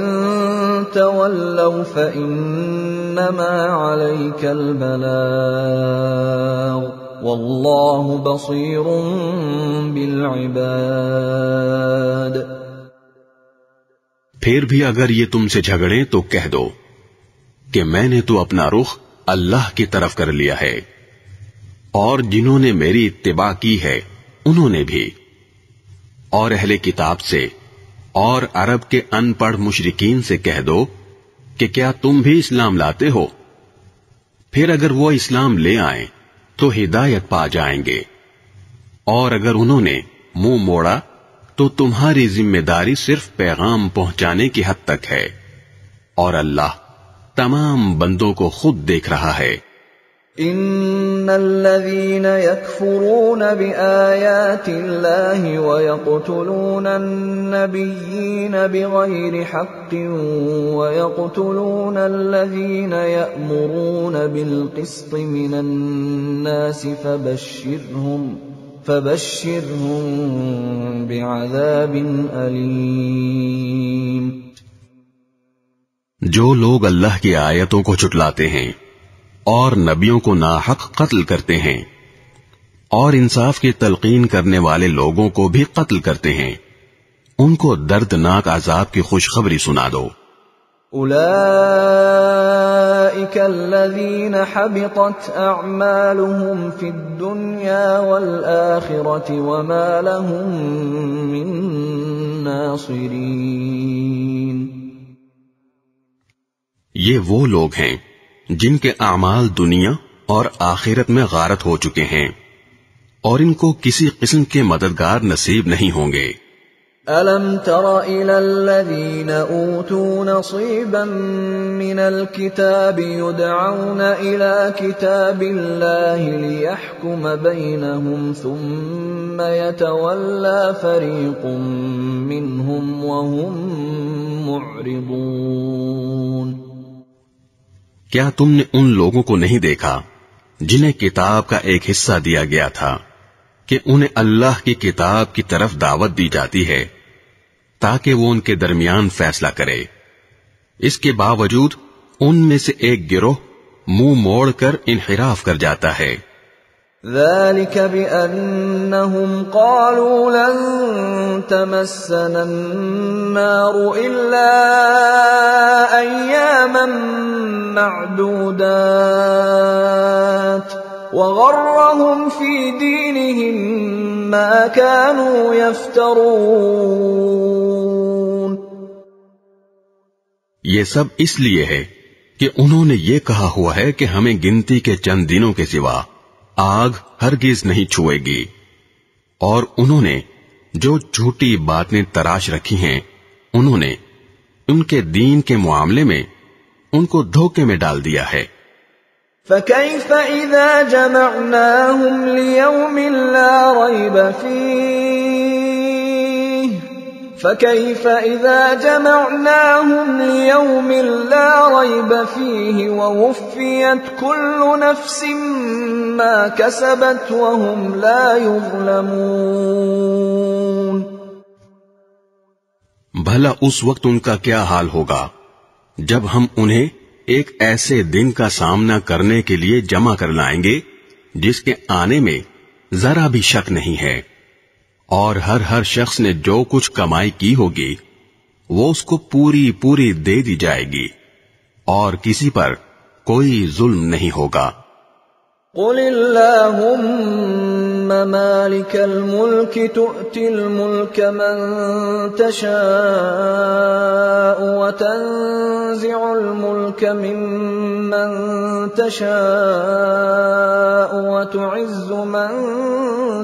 A: تَوَلَّوْا فَإِنَّمَا عَلَيْكَ الْبَلَاغُ وَاللَّهُ بَصِيرٌ بِالْعِبَادِ۔
B: پھر بھی اگر یہ تم سے جھگڑیں تو کہہ دو کہ میں نے تو اپنا رخ اللہ کی طرف کر لیا ہے، اور جنہوں نے میری اتباع کی ہے انہوں نے بھی، اور اہل کتاب سے اور عرب کے ان پڑھ مشرکین سے کہہ دو کہ کیا تم بھی اسلام لاتے ہو؟ پھر اگر وہ اسلام لے آئیں تو ہدایت پا جائیں گے، اور اگر انہوں نے منہ موڑا تو تمہاری ذمہ داری صرف پیغام پہنچانے کی حد تک ہے، اور اللہ تمام بندوں کو خود دیکھ رہا ہے۔
A: ان الذين يكفرون بآيات الله ويقتلون النبيين بغير حق ويقتلون الذين يأمرون بالقسط من الناس فبشرهم بعذاب أليم۔
B: جو لوگ اللہ کی آیتوں کو جھٹلاتے ہیں اور نبیوں کو ناحق قتل کرتے ہیں اور انصاف کی تلقین کرنے والے لوگوں کو بھی قتل کرتے ہیں، ان کو دردناک عذاب کی خوشخبری سنا دو۔
A: اولئک الذین حبطت اعمالهم فی الدنیا والآخرة وما لهم من ناصرین۔
B: یہ وہ لوگ ہیں جن کے اعمال دنیا اور آخرت میں غارت ہو چکے ہیں، اور ان کو کسی قسم کے مددگار نصیب نہیں ہوں گے۔
A: أَلَمْ تَرَ إِلَى الَّذِينَ أُوتُوا نَصِيبًا مِنَ الْكِتَابِ يُدْعَوْنَ إِلَى كِتَابِ اللَّهِ لِيَحْكُمَ بَيْنَهُمْ ثُمَّ يَتَوَلَّى فَرِيقٌ مِّنْهُمْ وَهُمْ مُعْرِضُونَ۔
B: کیا تم نے ان لوگوں کو نہیں دیکھا جنہیں کتاب کا ایک حصہ دیا گیا تھا کہ انہیں اللہ کی کتاب کی طرف دعوت دی جاتی ہے تاکہ وہ ان کے درمیان فیصلہ کرے، اس کے باوجود ان میں سے ایک گروہ منہ موڑ کر انحراف کر جاتا ہے۔
A: ذلك بأنهم قالوا لن تمسنا النار إلا أياما معدودات وغرهم في دينهم ما كانوا يفترون۔
B: یہ سب اس لیے ہے کہ انہوں نے یہ کہا ہوا ہے کہ ہمیں گنتی کے چند دنوں کے سوا آگ ہرگز نہیں چھوئے گی، اور انہوں نے جو جھوٹی باتیں تراش رکھی ہیں انہوں نے ان کے دین کے معاملے میں ان کو دھوکے میں ڈال دیا ہے۔
A: فَكَيْفَ إِذَا جَمَعْنَاهُمْ لِيَوْمٍ لَا رَيْبَ فِيهِ فَكَيْفَ إِذَا جَمَعْنَاهُمْ لِيَوْمٍ لَا رَيْبَ فِيهِ وَوُفِّيَتْ كُلُّ نَفْسٍ مَا كَسَبَتْ وَهُمْ لَا يُظْلَمُونَ۔
B: بھلا اس وقت ان کا کیا حال ہوگا جب ہم انہیں ایک ایسے دن کا سامنا کرنے کے لیے جمع کر لائیں گے جس کے آنے میں ذرا بھی شک نہیں ہے، اور ہر شخص نے جو کچھ کمائی کی ہوگی وہ اس کو پوری پوری دے دی جائے گی، اور کسی پر کوئی ظلم نہیں ہوگا۔
A: قل اللهم مالك الملك تؤتي الملك من تشاء وتنزع الملك ممن تشاء وتعز من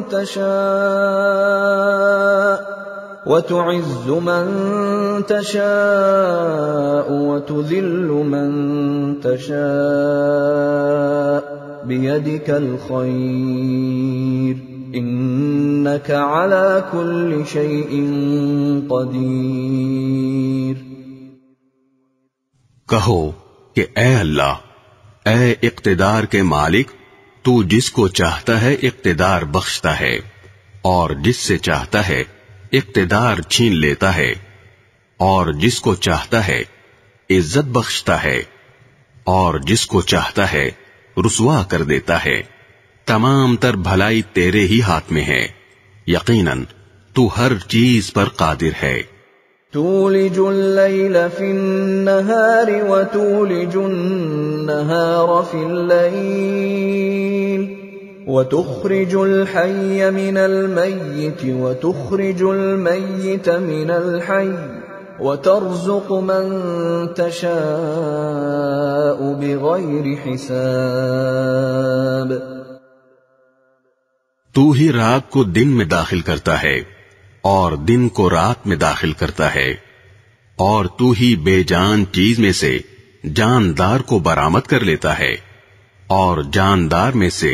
A: تشاء وتعز من تشاء وتذل من تشاء بيدك الخير إنك على كل شيء قدیر.
B: کہو کہ اے اللہ، اے اقتدار کے مالک، تو جس کو چاہتا ہے اقتدار بخشتا ہے اور جس سے چاہتا ہے اقتدار چھین لیتا ہے، اور جس کو چاہتا ہے عزت بخشتا ہے اور جس کو چاہتا ہے رسوا کر دیتا ہے. تمام تر بھلائی تیرے ہی ہاتھ میں ہے، یقیناً تو ہر چیز پر قادر ہے.
A: تولج اللیل فی النہار وتولج النہار فی اللیل وتخرج الحی من المیت وتخرج المیت من الحی وترزق من تشاء بغیر حساب.
B: تو ہی رات کو دن میں داخل کرتا ہے اور دن کو رات میں داخل کرتا ہے، اور تو ہی بے جان چیز میں سے جاندار کو برآمد کر لیتا ہے اور جاندار میں سے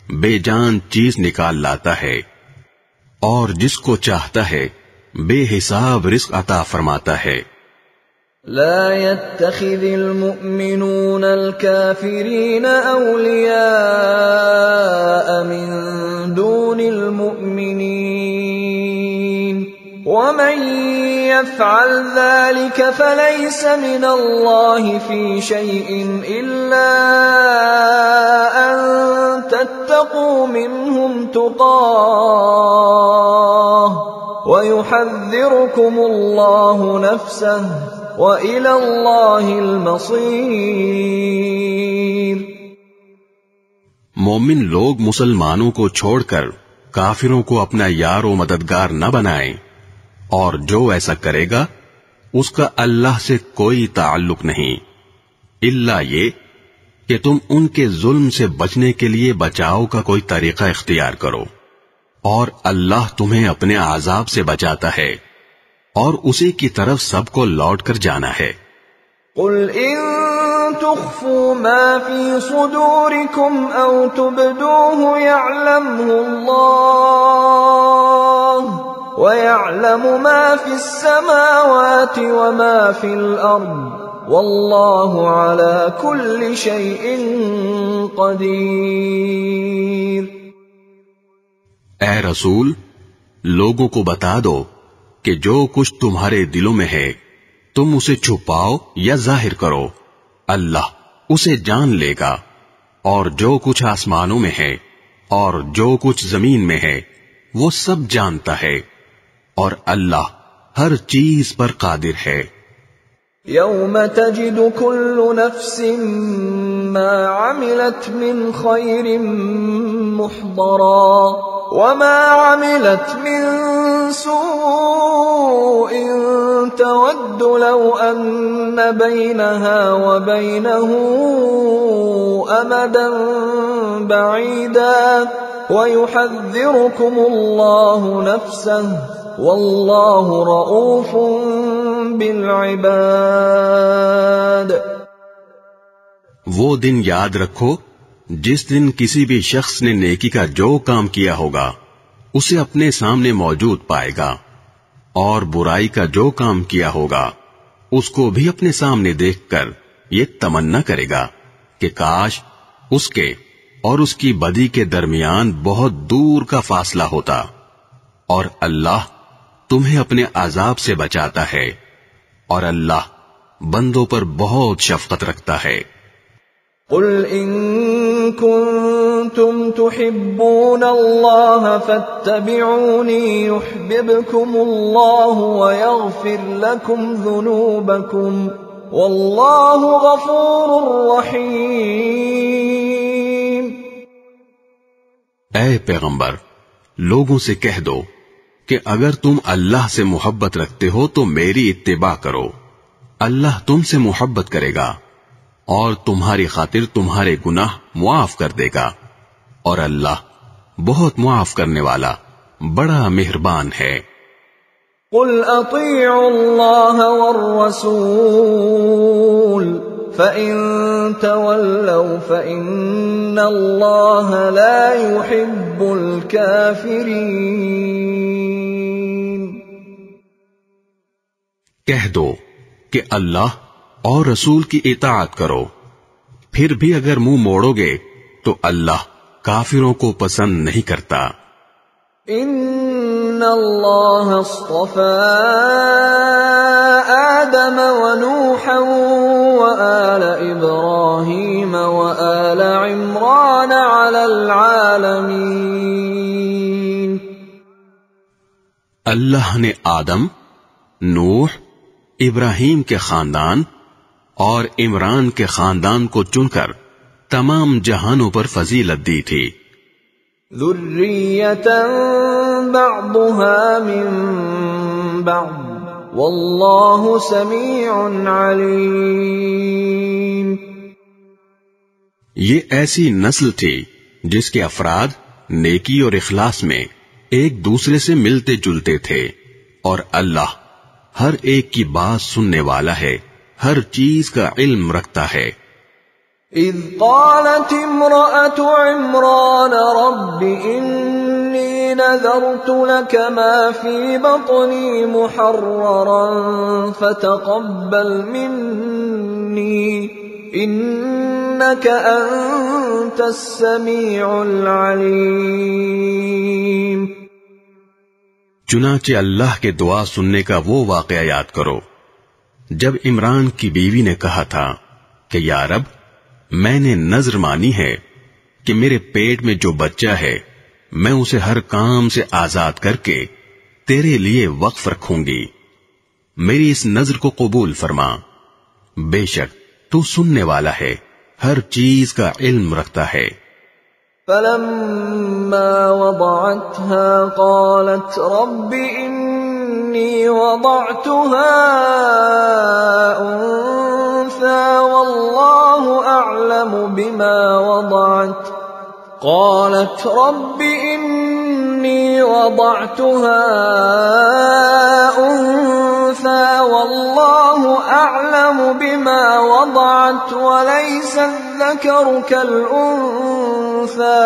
B: بے جان چیز نکال لاتا ہے، اور جس کو چاہتا ہے بے حساب رزق عطا فرماتا ہے.
A: لا يتخذ المؤمنون الكافرين أولياء من دون المؤمنين ومن يفعل ذلك فليس من الله في شيء إلا أن تتقوا منهم تقاه ويحذركم الله نفسه وَإِلَى اللَّهِ الْمَصِيرُ.
B: مومن لوگ مسلمانوں کو چھوڑ کر کافروں کو اپنا یار و مددگار نہ بنائیں، اور جو ایسا کرے گا اس کا اللہ سے کوئی تعلق نہیں، الا یہ کہ تم ان کے ظلم سے بچنے کے لیے بچاؤ کا کوئی طریقہ اختیار کرو، اور اللہ تمہیں اپنے عذاب سے بچاتا ہے اور اسی کی طرف سب کو لوٹ کر جانا ہے.
A: قل ان تخفوا ما في صدوركم او تبدوه يعلمه الله ويعلم ما في السماوات وما في الارض والله على كل شيء قدير.
B: اے رسول، لوگوں کو بتا دو کہ جو کچھ تمہارے دلوں میں ہے تم اسے چھپاؤ یا ظاہر کرو، اللہ اسے جان لے گا، اور جو کچھ آسمانوں میں ہے اور جو کچھ زمین میں ہے وہ سب جانتا ہے، اور اللہ ہر چیز پر قادر ہے.
A: یوم تجد كل نفس ما عملت من خیر محضرا وما عملت من سوء تود لو أن بينها وبينه أمدا بعيدا ويحذركم الله نفسه والله رؤوف بالعباد.
B: وہ دن یاد رکھو جس دن کسی بھی شخص نے نیکی کا جو کام کیا ہوگا اسے اپنے سامنے موجود پائے گا، اور برائی کا جو کام کیا ہوگا اس کو بھی اپنے سامنے دیکھ کر یہ تمنا کرے گا کہ کاش اس کے اور اس کی بدی کے درمیان بہت دور کا فاصلہ ہوتا، اور اللہ تمہیں اپنے عذاب سے بچاتا ہے، اور اللہ بندوں پر بہت شفقت رکھتا ہے.
A: قل ان كنتم تحبون الله فاتبعوني يحببكم الله ويغفر لكم ذنوبكم والله غفور رحيم.
B: اے پیغمبر، لوگوں سے کہہ دو کہ اگر تم اللہ سے محبت رکھتے ہو تو میری اتباع کرو، اللہ تم سے محبت کرے گا اور تمہاری خاطر تمہارے گناہ معاف کر دے گا، اور اللہ بہت معاف کرنے والا بڑا مہربان ہے.
A: قل اطیعوا اللہ والرسول فَإِن تَوَلَّوْا فَإِنَّ اللَّهَ لَا يُحِبُّ الْكَافِرِينَ۔
B: کہہ دو کہ اللہ اور رسول کی اطاعت کرو، پھر بھی اگر منہ موڑو گے تو اللہ کافروں کو پسند نہیں کرتا۔
A: ان اللہ اصطفى آدم ونوحا وآل ابراہیم وآل عمران علی العالمین۔
B: اللہ نے آدم، نوح، ابراہیم کے خاندان اور عمران کے خاندان کو چن کر تمام جہانوں پر فضیلت دی تھی۔
A: ذریۃ بعضها من بعض واللہ سمیع علیم۔
B: یہ ایسی نسل تھی جس کے افراد نیکی اور اخلاص میں ایک دوسرے سے ملتے جلتے تھے، اور اللہ ہر ایک کی بات سننے والا ہے، ہر چیز کا علم رکھتا ہے۔
A: اذ قالت امرأة عمران رب انی نذرت لك ما في بطني محررا فتقبل مني انك انت السميع العليم۔
B: چنانچہ اللہ کے دعا سننے کا وہ واقعہ یاد کرو جب عمران کی بیوی نے کہا تھا کہ یا رب، میں نے نذر مانی ہے کہ میرے پیٹ میں جو بچہ ہے میں اسے ہر کام سے آزاد کر کے تیرے لیے وقف رکھوں گی، میری اس نذر کو قبول فرما، بے شک تو سننے والا ہے، ہر چیز کا علم رکھتا ہے۔
A: فلما وضعتها قالت رب إني وضعتها أنثى والله أعلم بما وضعت قالت رب إني وضعتها أنثى والله أعلم بما وضعت وليس الذكر كالأنثى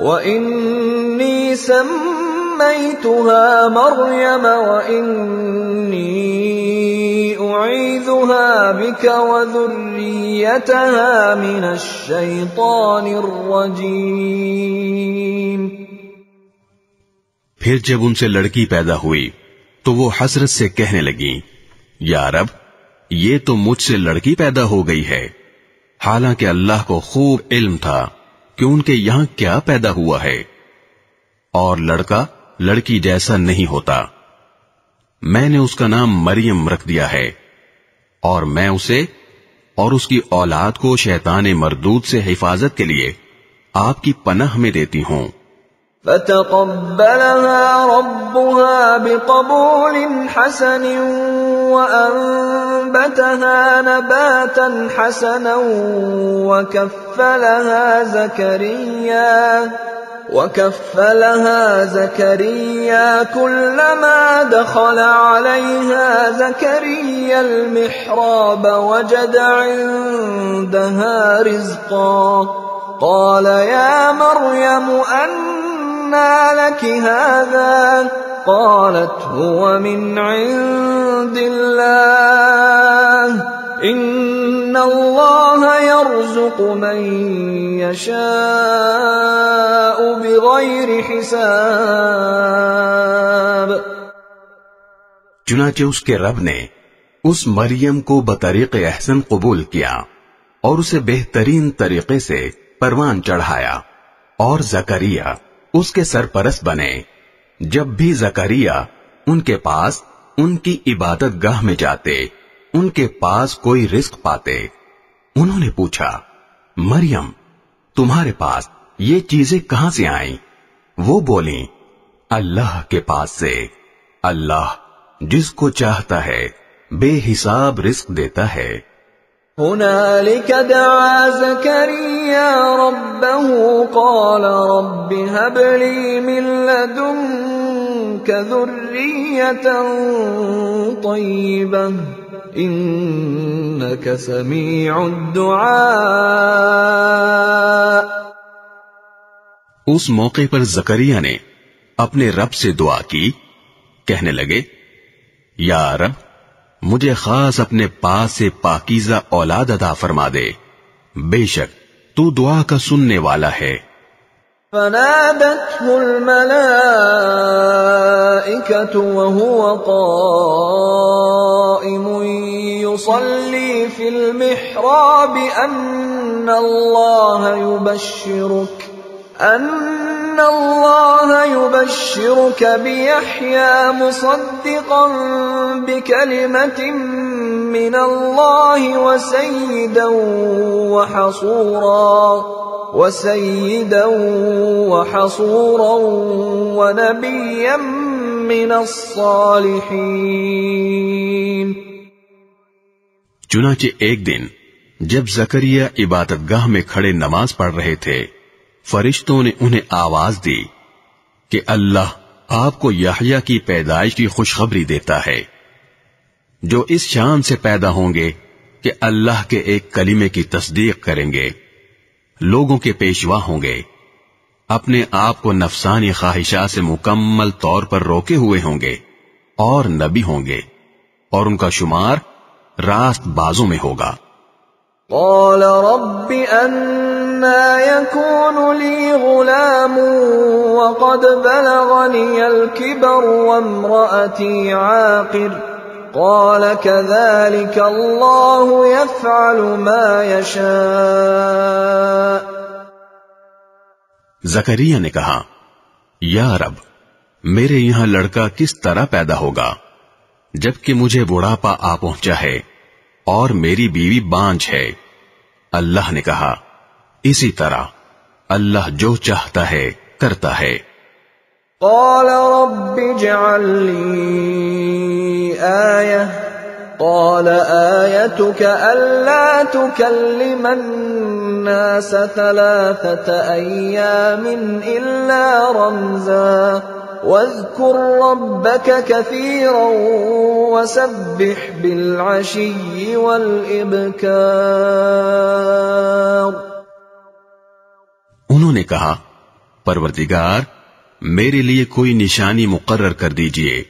A: وإني سميتها مريم وإني أعيذها بك وذريتها من الشيطان الرجيم۔
B: پھر جب ان سے لڑکی پیدا ہوئی تو وہ حسرت سے کہنے لگی، یا رب، یہ تو مجھ سے لڑکی پیدا ہو گئی ہے، حالانکہ اللہ کو خوب علم تھا کہ ان کے یہاں کیا پیدا ہوا ہے، اور لڑکا لڑکی جیسا نہیں ہوتا۔ میں نے اس کا نام مریم رکھ دیا ہے، اور میں اسے اور اس کی اولاد کو شیطان مردود سے حفاظت کے لیے آپ کی پناہ میں دیتی ہوں۔
A: فتقبلها ربها بقبول حسن وأنبتها نباتا حسنا وكفلها زكريا كلما دخل عليها زكريا المحراب وجد عندها رزقا قال يا مريم أنى لك هذا قالت هو من عند الله إن الله يرزق من يشاء بغير حساب۔
B: چنانچہ اس کے رب نے اس مریم کو بطریق احسن قبول کیا اور اسے بہترین طریقے سے پروان چڑھایا، اور زکریا اس کے سرپرست بنے۔ جب بھی زکریا ان کے پاس ان کی عبادت گاہ میں جاتے، ان کے پاس کوئی رزق پاتے۔ انہوں نے پوچھا، مریم، تمہارے پاس یہ چیزیں کہاں سے آئیں؟ وہ بولیں، اللہ کے پاس سے، اللہ جس کو چاہتا ہے بے حساب رزق دیتا ہے۔
A: هنالك دعا زكريا ربه قال رب هب لي من لدنك لك ذرية طيبة إنك سميع الدعاء.
B: اس موقع پر زکریا نے اپنے رب سے دعا کی، کہنے لگے، یا رب مجھے خاص اپنے پاس سے پاکیزہ اولاد عطا فرما دے، بے شک تو دعا کا سننے والا ہے۔
A: فنادته الملائكة وهو قائم يصلي في المحراب أن الله يبشرك بيحيى مصدقا بكلمة من الله وسيدا وحصورا ونبيا من الصالحين۔
B: چنانچہ ایک دن جب زکریا عبادت گاہ میں کھڑے نماز پڑھ رہے تھے، فرشتوں نے انہیں آواز دی کہ اللہ آپ کو یحییٰ کی پیدائش کی خوشخبری دیتا ہے، جو اس شان سے پیدا ہوں گے کہ اللہ کے ایک کلمے کی تصدیق کریں گے، لوگوں کے پیشوا ہوں گے، اپنے آپ کو نفسانی خواہشات سے مکمل طور پر روکے ہوئے ہوں گے، اور نبی ہوں گے، اور ان کا شمار راست بازوں میں ہوگا۔
A: قال رب أنا يكون لي غلام وقد بلغني الكبر وامرأتي عاقر قال كذلك الله يفعل ما يشاء۔
B: زکریا نے کہا، یا رب میرے یہاں لڑکا کس طرح پیدا ہوگا جبکہ مجھے بڑھاپا آ پہنچا ہے اور میری بیوی بانجھ ہے؟ اللہ نے کہا، اسی طرح اللہ جو چاہتا ہے کرتا ہے۔
A: قال رب اجعل لي آية قال آيتك ألا تكلم الناس 3 أيام إلا رمزا واذكر ربك كثيرا وسبح بالعشي والإبكار۔
B: انہوں نے کہا، پروردگار میرے لیے کوئی نشانی مقرر کر دیجئے۔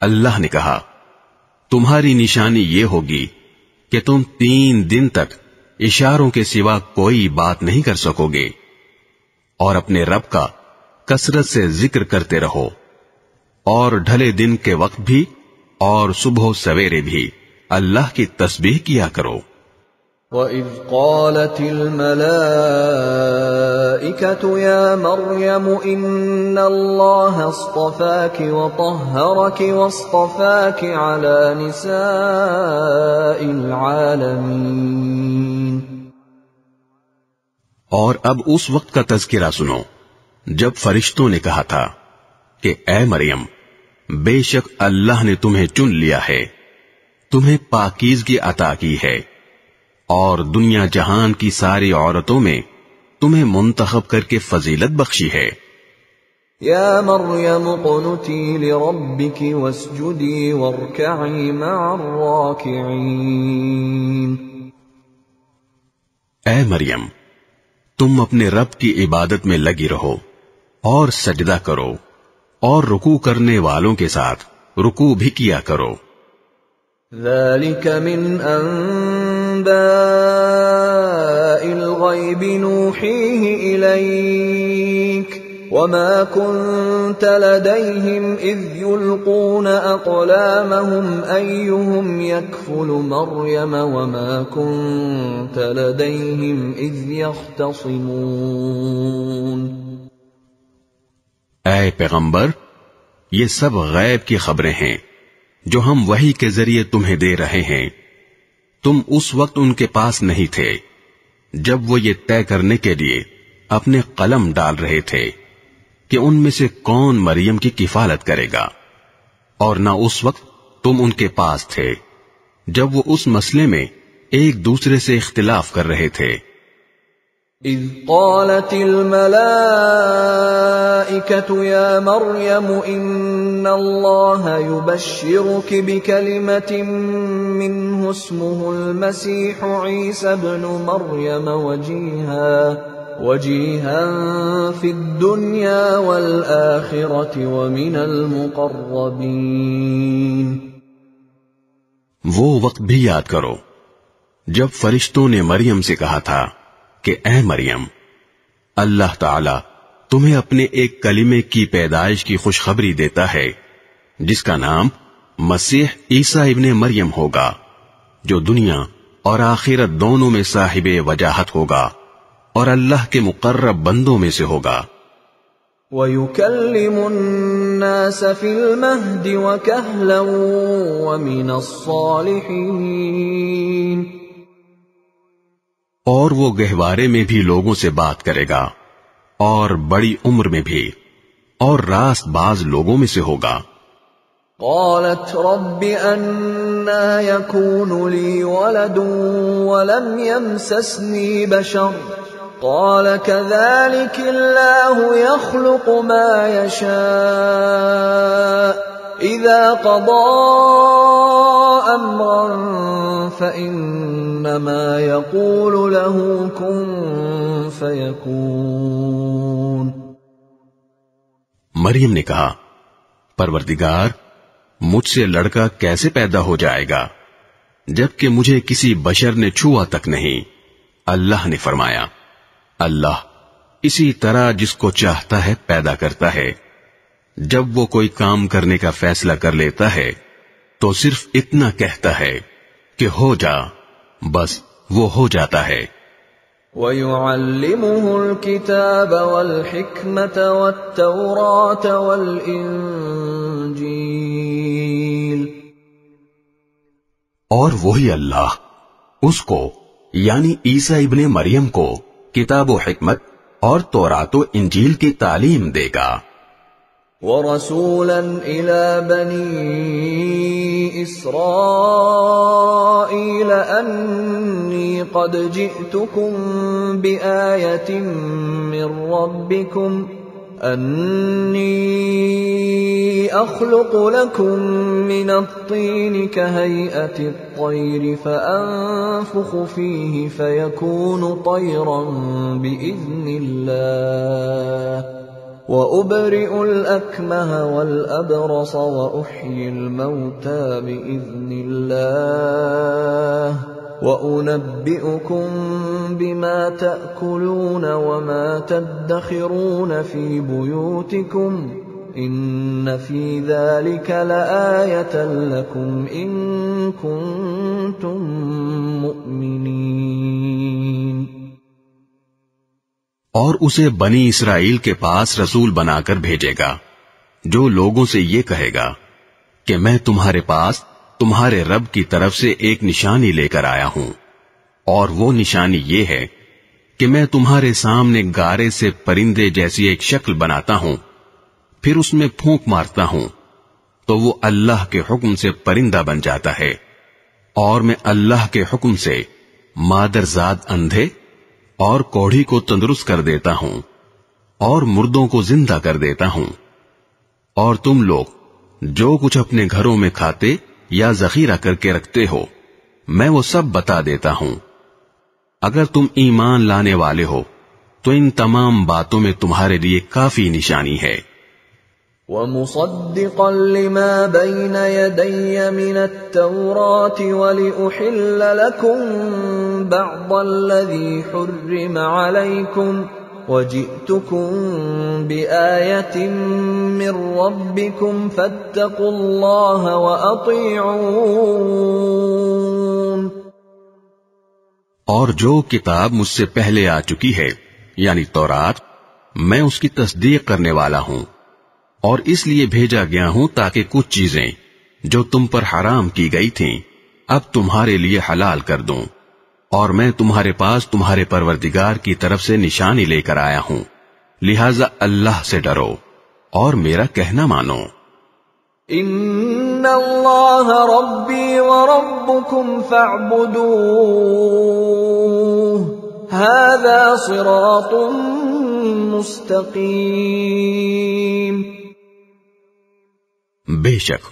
B: اللہ نے کہا، تمہاری نشانی یہ ہوگی کہ تم 3 دن تک اشاروں کے سوا کوئی بات نہیں کر سکو گے، اور اپنے رب کا کثرت سے ذکر کرتے رہو، اور ڈھلے دن کے وقت بھی اور صبح و سویرے بھی اللہ کی تسبیح کیا کرو۔
A: وَإِذْ قَالَتِ الْمَلَائِكَةُ يَا مَرْيَمُ إِنَّ اللَّهَ اصْطَفَاكِ وَطَهَّرَكِ وَاصْطَفَاكِ عَلَى نِسَاءِ الْعَالَمِينَ۔
B: اور اب اس وقت کا تذکرہ سنو جب فرشتوں نے کہا تھا کہ اے مریم، بے شک اللہ نے تمہیں چن لیا ہے، تمہیں پاکیزگی عطا کی ہے، اور دنیا جہان کی ساری عورتوں میں تمہیں منتخب کر کے فضیلت بخشی ہے۔
A: یا مریم اقنتی لربک واسجدی وارکعی مع الراکعین۔
B: اے مریم، تم اپنے رب کی عبادت میں لگی رہو اور سجدہ کرو، اور رکوع کرنے والوں کے ساتھ رکوع بھی کیا کرو۔
A: ذلك من انباء الغیب نوحیہ الیک وما كنت لديهم اذ يلقون اقلامهم ايهم يكفل مريم وما كنت لديهم اذ يختصمون۔
B: اے پیغمبر، یہ سب غیب کی خبریں ہیں جو ہم وحی کے ذریعے تمہیں دے رہے ہیں، تم اس وقت ان کے پاس نہیں تھے جب وہ یہ طے کرنے کے لیے اپنے قلم ڈال رہے تھے کہ ان میں سے کون مریم کی کفالت کرے گا، اور نہ اس وقت تم ان کے پاس تھے جب وہ اس مسئلے میں ایک دوسرے سے اختلاف کر رہے تھے۔
A: إذ قالت الملائكة يا مريم إن الله يبشرك بكلمة منه اسمه المسيح عيسى ابن مريم وجيها في الدنيا والآخرة ومن المقربين۔
B: وہ وقت بھی یاد کرو جب فرشتوں نے مریم سے کہا تھا کہ اے مریم، اللہ تعالی تمہیں اپنے ایک کلمے کی پیدائش کی خوشخبری دیتا ہے جس کا نام مسیح عیسیٰ ابن مریم ہوگا، جو دنیا اور آخرت دونوں میں صاحب وجاہت ہوگا اور اللہ کے مقرب بندوں میں سے ہوگا۔
A: وَيُكَلِّمُ النَّاسَ فِي الْمَهْدِ وَكَهْلًا وَمِنَ الصَّالِحِينَ،
B: اور وہ گہوارے میں بھی لوگوں سے بات کرے گا اور بڑی عمر میں بھی، اور راست باز لوگوں میں سے ہوگا۔
A: قالت رب أَنَّى يَكُونُ لِي وَلَدٌ وَلَمْ يَمْسَسْنِي بَشَرٌ قال كذلك الله يخلق ما يشاء إذا قضى أمرا فإنما يقول له كن فيكون۔
B: مریم نے کہا پروردگار مجھ سے لڑکا کیسے پیدا ہو جائے گا جبکہ مجھے کسی بشر نے چھوا تک نہیں۔ اللہ نے فرمایا اللہ اسی طرح جس کو چاہتا ہے پیدا کرتا ہے، جب وہ کوئی کام کرنے کا فیصلہ کر لیتا ہے تو صرف اتنا کہتا ہے کہ ہو جا، بس وہ ہو جاتا ہے۔
A: وَيُعَلِّمُهُ الْكِتَابَ وَالْحِكْمَةَ وَالتَّوْرَاةَ وَالْإِنْجِيلَ،
B: اور وہی اللہ اس کو یعنی عیسیٰ ابن مریم کو کتاب و حکمت اور تورات و انجیل کی تعلیم دے گا۔
A: وَرَسُولًا إِلَى بَنِي إِسْرَائِيلَ أَنِّي قَدْ جِئْتُكُمْ بِآيَةٍ مِّن رَّبِّكُمْ أَنِّي أَخْلُقُ لَكُم مِّنَ الطِّينِ كَهَيْئَةِ الطَّيْرِ فَأَنفُخُ فِيهِ فَيَكُونُ طَيْرًا بِإِذْنِ اللَّهِ وَأُبْرِئُ الْأَكْمَهَ وَالْأَبْرَصَ وَأُحْيِي الْمَوْتَى بِإِذْنِ اللَّهِ وَأُنَبِّئُكُم بِمَا تَأْكُلُونَ وَمَا تَدَّخِرُونَ فِي بُيُوتِكُمْ إِنَّ فِي ذَلِكَ لَآيَةً لَكُمْ إِن كُنتُم مُّؤْمِنِينَ۔
B: اور اسے بنی اسرائیل کے پاس رسول بنا کر بھیجے گا جو لوگوں سے یہ کہے گا کہ میں تمہارے پاس تمہارے رب کی طرف سے ایک نشانی لے کر آیا ہوں، اور وہ نشانی یہ ہے کہ میں تمہارے سامنے گارے سے پرندے جیسی ایک شکل بناتا ہوں، پھر اس میں پھونک مارتا ہوں تو وہ اللہ کے حکم سے پرندہ بن جاتا ہے، اور میں اللہ کے حکم سے مادرزاد اندھے اور کوڑھی کو تندرست کر دیتا ہوں اور مردوں کو زندہ کر دیتا ہوں، اور تم لوگ جو کچھ اپنے گھروں میں کھاتے یا ذخیرہ کر کے رکھتے ہو میں وہ سب بتا دیتا ہوں۔ اگر تم ایمان لانے والے ہو تو ان تمام باتوں میں تمہارے لیے کافی نشانی ہے۔
A: وَمُصَدِّقًا لِمَا بَيْنَ يَدَيَّ مِنَ التَّوْرَاةِ وَلِأُحِلَّ لَكُم بَعْضَ الَّذِي حُرِّمَ عَلَيْكُمْ وَجِئْتُكُم بِآيَةٍ مِّن رَّبِّكُمْ فَاتَّقُوا اللَّهَ وَأَطِيعُونِ۔
B: اور جو کتاب مجھ سے پہلے آ چکی ہے یعنی تورات، میں اس کی تصدیق کرنے والا ہوں، اور اس لیے بھیجا گیا ہوں تاکہ کچھ چیزیں جو تم پر حرام کی گئی تھیں اب تمہارے لیے حلال کر دوں، اور میں تمہارے پاس تمہارے پروردگار کی طرف سے نشانی لے کر آیا ہوں، لہذا اللہ سے ڈرو اور میرا کہنا مانو۔
A: ان اللہ ربی وربکم فاعبدوہ هذا صراط مستقیم.
B: بے شک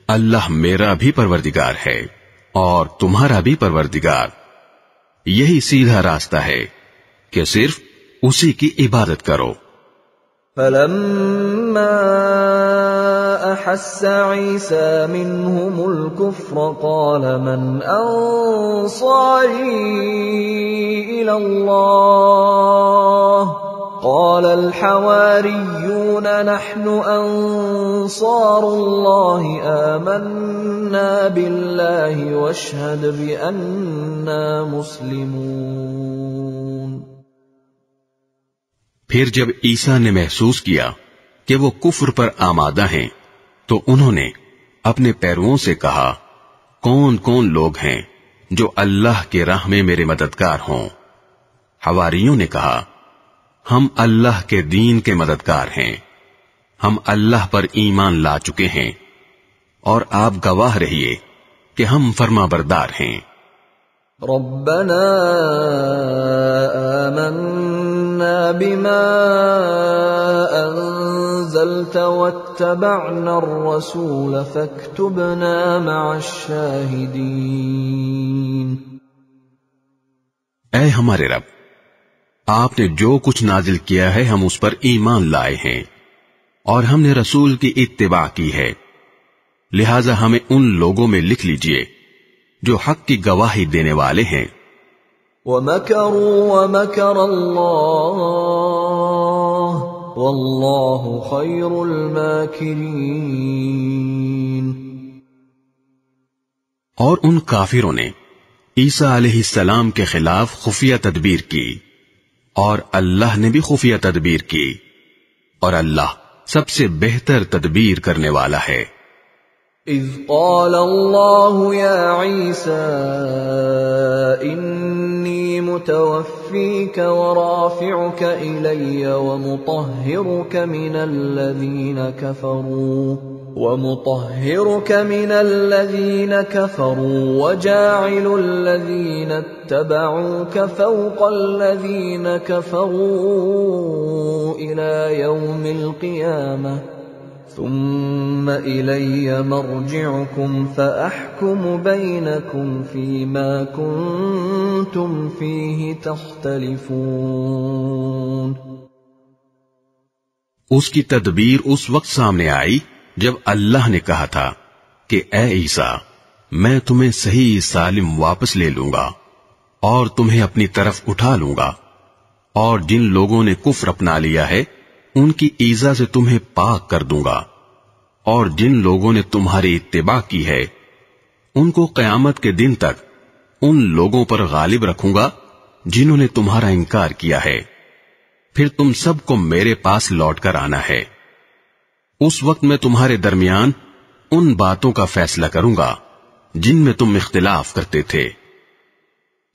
B: اللہ میرا بھی پروردگار ہے اور تمہارا بھی پروردگار. یہی سیدھا راستہ ہے کہ صرف اسی کی عبادت کرو.
A: فلما احس عيسى منهم الكفر قال من انصاري الى الله قال الحواريون نحن انصار الله آمنا بالله واشهد بأننا مسلمون.
B: پھر جب عیسیٰ نے محسوس کیا کہ وہ کفر پر آمادہ ہیں تو انہوں نے اپنے پیرووں سے کہا کون کون لوگ ہیں جو اللہ کے راہ میں میرے مددگار ہوں. حواریوں نے کہا ہم اللہ کے دین کے مددگار ہیں، ہم اللہ پر ایمان لا چکے ہیں اور آپ گواہ رہیے کہ ہم فرما بردار ہیں.
A: ربنا آمنا بما انزلت واتبعنا الرسول فاكتبنا مع الشاہدین.
B: اے ہمارے رب، آپ نے جو کچھ نازل کیا ہے ہم اس پر ایمان لائے ہیں اور ہم نے رسول کی اتباع کی ہے، لہذا ہمیں ان لوگوں میں لکھ لیجئے جو حق کی گواہی دینے والے ہیں.
A: وَمَكَرُوا وَمَكَرَ اللَّهُ وَاللَّهُ خَيْرُ الْمَاكِرِينَ.
B: اور ان کافروں نے عیسیٰ علیہ السلام کے خلاف خفیہ تدبیر کی اور اللہ نے بھی خفیہ تدبیر کی، اور اللہ سب سے بہتر تدبیر کرنے والا ہے.
A: اذ قال اللہ یا عیسیٰ انی متوفیک ورافعک الی ومطہرک من الذین کفروا وجاعل الذین اتبعوک فوق الذین کفروا الی یوم القیامہ ثم إلي مرجعكم فأحكم بينكم فيما كنتم فيه تختلفون.
B: اس کی تدبیر اس وقت سامنے آئی جب اللہ نے کہا تھا کہ اے عیسیٰ میں تمہیں صحیح سالم واپس لے لوں گا اور تمہیں اپنی طرف اٹھا لوں گا، اور جن لوگوں نے کفر اپنا لیا ہے ان کی ایذا سے تمہیں پاک کر دوں گا، اور جن لوگوں نے تمہاری اتباع کی ہے ان کو قیامت کے دن تک ان لوگوں پر غالب رکھوں گا جنہوں نے تمہارا انکار کیا ہے. پھر تم سب کو میرے پاس لوٹ کر آنا ہے. اس وقت میں تمہارے درمیان ان باتوں کا فیصلہ کروں گا جن میں تم اختلاف کرتے تھے.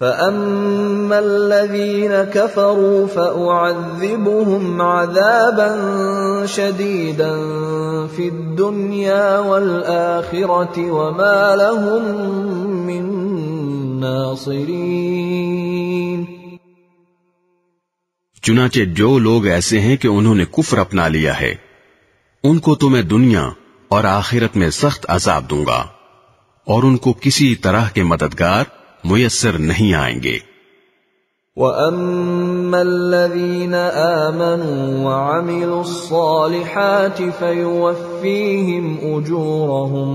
A: فَأَمَّا الَّذِينَ كَفَرُوا فَأُعَذِّبُهُمْ عَذَابًا شَدِيدًا فِي الدُّنْيَا وَالْآخِرَةِ وَمَا لَهُم مِّن نَّاصِرِينَ.
B: چنانچہ جو لوگ ایسے ہیں کہ انہوں نے کفر اپنا لیا ہے ان کو تو میں دنیا اور آخرت میں سخت عذاب دوں گا اور ان کو کسی طرح کے مددگار میسر نہیں آئیں گے.
A: وَأَمَّا الَّذِينَ آمَنُوا وَعَمِلُوا الصَّالِحَاتِ فَيُوَفِّيهِمْ أُجُورَهُمْ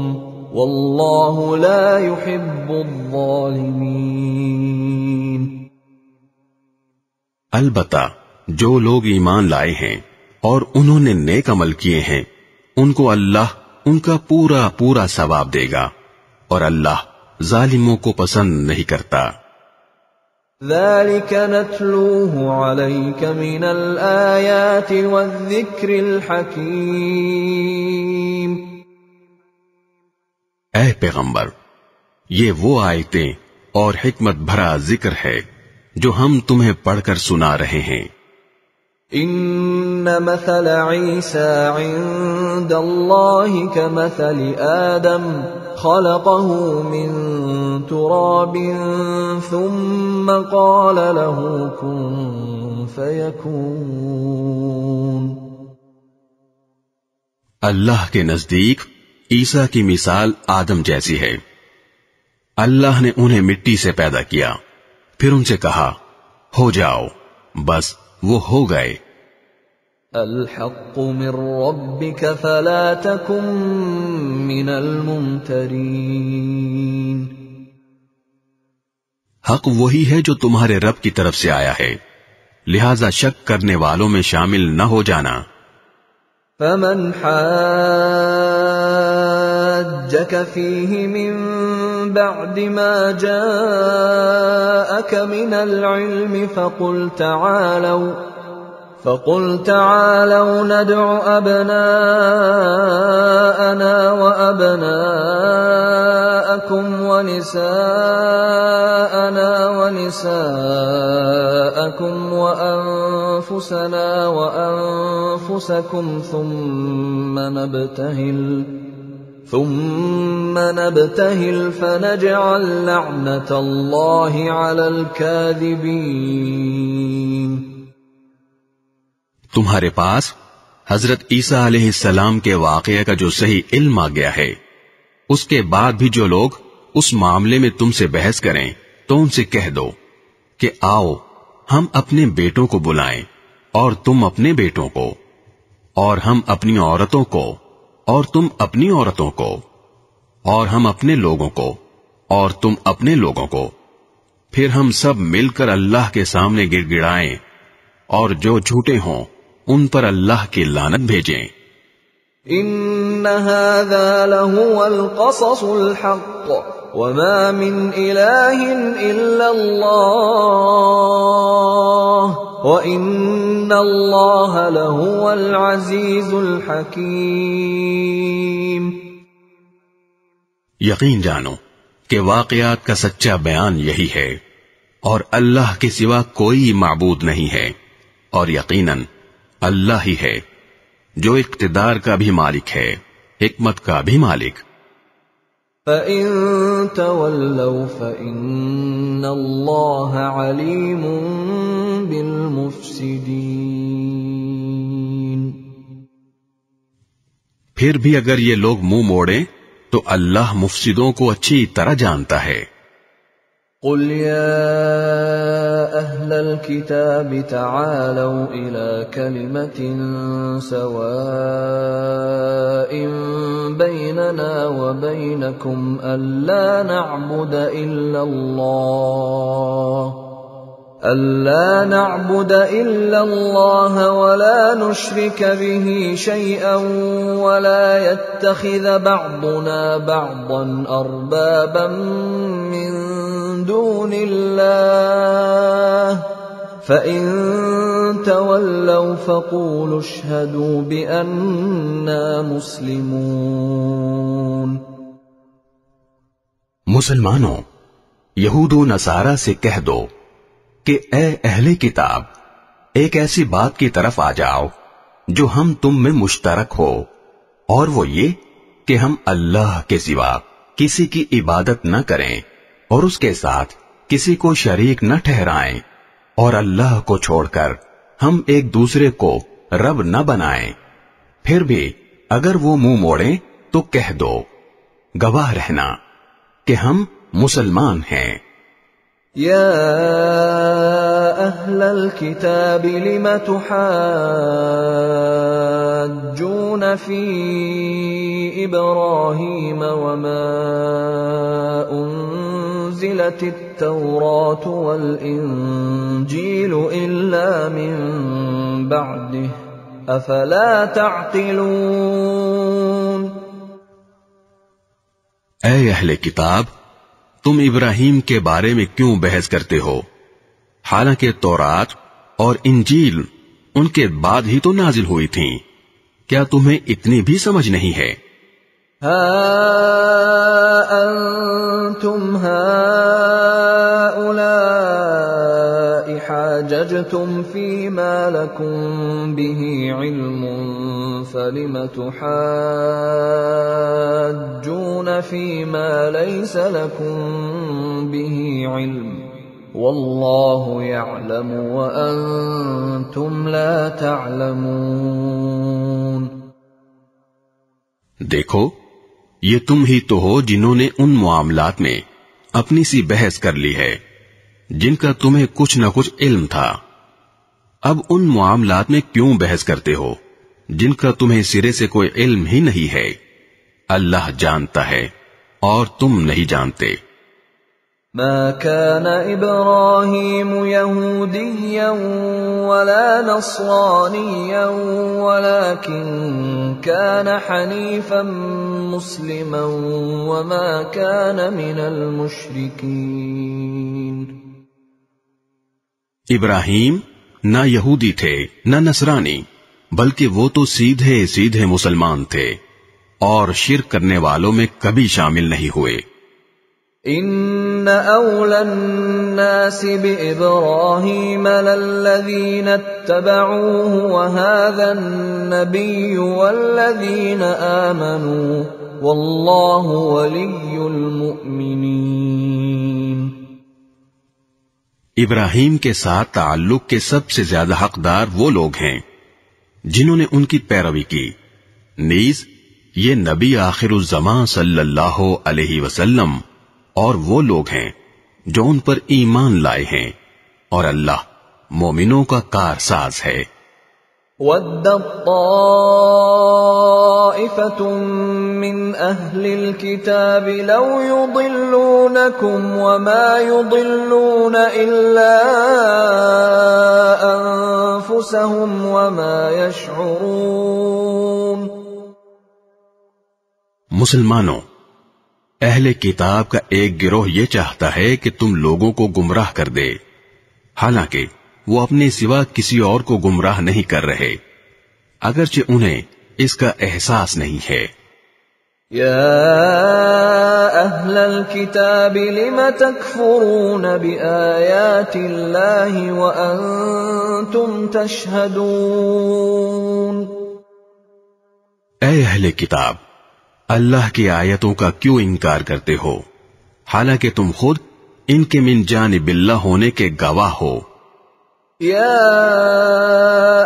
A: وَاللَّهُ لَا يُحِبُّ الظَّالِمِينَ.
B: البتہ جو لوگ ایمان لائے ہیں اور انہوں نے نیک عمل کیے ہیں ان کو اللہ ان کا پورا پورا ثواب دے گا، اور اللہ ظالموں کو پسند نہیں کرتا.
A: ذَلِكَ نَتْلُوهُ عَلَيْكَ مِنَ الْآيَاتِ وَالذِّكْرِ الْحَكِيمِ.
B: اے پیغمبر، یہ وہ آیتیں اور حکمت بھرا ذکر ہے جو ہم تمہیں پڑھ کر سنا رہے ہیں.
A: إن مثل عيسى عند الله كمثل آدم خلقه من تراب ثم قال له كن فيكون.
B: اللہ کے نزدیک عیسیٰ کی مثال آدم جیسی ہے. اللہ نے انہیں مٹی سے پیدا کیا، پھر ان سے کہا ہو جاؤ، بس وہ ہو گئے.
A: الحق من ربك فلا تكن من الممترین.
B: حق وہی ہے جو تمہارے رب کی طرف سے آیا ہے، لہذا شک کرنے والوں میں شامل نہ ہو جانا.
A: فمن حاجك فيه من بعد ما جاءك من العلم فقل تعالوا ندع أبناءنا وأبناءكم ونساءنا ونساءكم وأنفسنا وأنفسكم ثم نبتهل فنجعل لعنة الله على الكاذبين.
B: تمہارے پاس حضرت عیسیٰ علیہ السلام کے واقعے کا جو صحیح علم آ گیا ہے، اس کے بعد بھی جو لوگ اس معاملے میں تم سے بحث کریں تو ان سے کہہ دو کہ آؤ ہم اپنے بیٹوں کو بلائیں اور تم اپنے بیٹوں کو، اور ہم اپنی عورتوں کو اور تم اپنی عورتوں کو، اور ہم اپنے لوگوں کو اور تم اپنے لوگوں کو، پھر ہم سب مل کر اللہ کے سامنے گڑ گڑائیں اور جو جھوٹے ہوں ان پر اللہ کی لعنت بھیجیں.
A: ان هذا لهو القصص الحق وما من اله الا الله وان الله لهو العزيز الحكيم.
B: یقین جانو کہ واقعات کا سچا بیان یہی ہے، اور اللہ کے سوا کوئی معبود نہیں ہے، اور یقیناً اللہ ہی ہے جو اقتدار کا بھی مالک ہے، حکمت کا بھی مالک.
A: فَإِن تَوَلَّوْا فَإِنَّ اللَّهَ عَلِيمٌ بِالْمُفْسِدِينَ.
B: پھر بھی اگر یہ لوگ منہ موڑیں تو اللہ مفسدوں کو اچھی طرح جانتا ہے.
A: قل يا أهل الكتاب تعالوا إلى كلمة سواء بيننا وبينكم ألا نعبد إلا الله ولا نشرك به شيئا ولا يتخذ بعضنا بعضا أربابا من دون الله فإن تولوا فقولوا اشهدوا بأننا مسلمون.
B: مسلمانوں، یہود و نصارہ سے کہہ دو کہ اے اہل کتاب، ایک ایسی بات کی طرف آ جاؤ جو ہم تم میں مشترک ہو، اور وہ یہ کہ ہم اللہ کے سوا کسی کی عبادت نہ کریں اور اس کے ساتھ کسی کو شریک نہ ٹھہرائیں، اور اللہ کو چھوڑ کر ہم ایک دوسرے کو رب نہ بنائیں. پھر بھی اگر وہ منہ موڑیں تو کہہ دو، گواہ رہنا کہ ہم مسلمان ہیں.
A: یا اہل الکتاب لم تحاجون فی ابراہیم وما انزلت التوراة والانجیل الا من بعده افلا تعقلون.
B: اے اہل کتاب، تم ابراہیم کے بارے میں کیوں بحث کرتے ہو، حالانکہ تورات اور انجیل ان کے بعد ہی تو نازل ہوئی تھیں؟ کیا تمہیں اتنی بھی سمجھ نہیں ہے؟
A: ہا انتم هؤلاء حاججتم حاججتم فيما لكم به علم فلم تحاجون فيما ليس لكم به علم والله يعلم وأنتم لا تعلمون۔
B: دیکھو یہ تم ہی تو ہو جنہوں نے ان معاملات میں اپنی سی بحث کر لی ہے جن کا تمہیں کچھ نہ کچھ علم تھا۔ اب ان معاملات میں کیوں بحث کرتے ہو جن کا تمہیں سرے سے کوئی علم ہی نہیں ہے؟ اللہ جانتا ہے اور تم نہیں جانتے۔
A: ما كان إبراهيم يهوديا ولا نصرانيا ولكن كان حنيفا مسلما وما كان من المشركين۔
B: ابراہیم نہ یہودی تھے نہ نصرانی، بلکہ وہ تو سیدھے سیدھے مسلمان تھے اور شرک کرنے والوں میں کبھی شامل نہیں ہوئے۔
A: ان اولى الناس بابراهيم للذين اتبعوه وهذا النبي والذين آمنوا والله ولي المؤمنين۔
B: ابراہیم کے ساتھ تعلق کے سب سے زیادہ حقدار وہ لوگ ہیں جنہوں نے ان کی پیروی کی، نیز یہ نبی آخر الزمان صلی اللہ علیہ وسلم اور وہ لوگ ہیں جو ان پر ایمان لائے ہیں، اور اللہ مومنوں کا کارساز ہے۔
A: وَدَّ طَائِفَةٌ مِّنْ أَهْلِ الْكِتَابِ لَوْ يُضِلُّونَكُمْ وَمَا يُضِلُّونَ إِلَّا أَنفُسَهُمْ وَمَا يَشْعُرُونَ۔
B: مسلمانوں، اہل کتاب کا ایک گروہ یہ چاہتا ہے کہ تم لوگوں کو گمراہ کر دے، حالانکہ وہ اپنے سوا کسی اور کو گمراہ نہیں کر رہے، اگرچہ انہیں اس کا احساس نہیں ہے۔
A: یا اہل الکتاب لم تکفرون بآیات اللہ وانتم تشہدون۔
B: اے اہل کتاب، اللہ کی آیتوں کا کیوں انکار کرتے ہو حالانکہ تم خود ان کے من جانب اللہ ہونے کے گواہ ہو۔
A: یا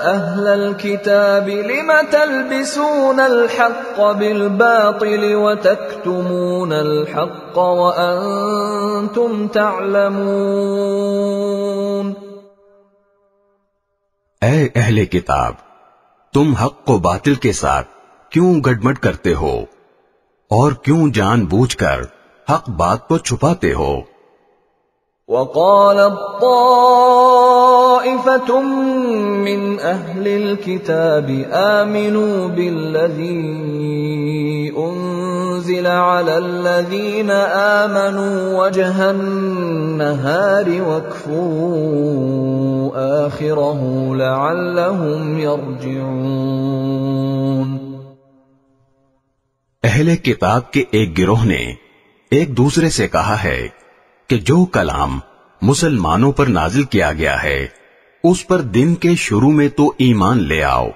A: اہل الکتاب لم تلبسون الحق بالباطل وتکتمون الحق وانتم تعلمون۔
B: اے اہل کتاب، تم حق کو باطل کے ساتھ کیوں گڈمڈ کرتے ہو اور کیوں جان بوجھ کر حق بات کو چھپاتے ہو؟
A: وقال طائفة من أهل الكتاب آمنوا بالذي أنزل على الذين آمنوا وجه النهار واكفروا آخره لعلهم يرجعون۔
B: اہل کتاب کے ایک گروہ نے ایک دوسرے سے کہا ہے کہ جو کلام مسلمانوں پر نازل کیا گیا ہے اس پر دن کے شروع میں تو ایمان لے آؤ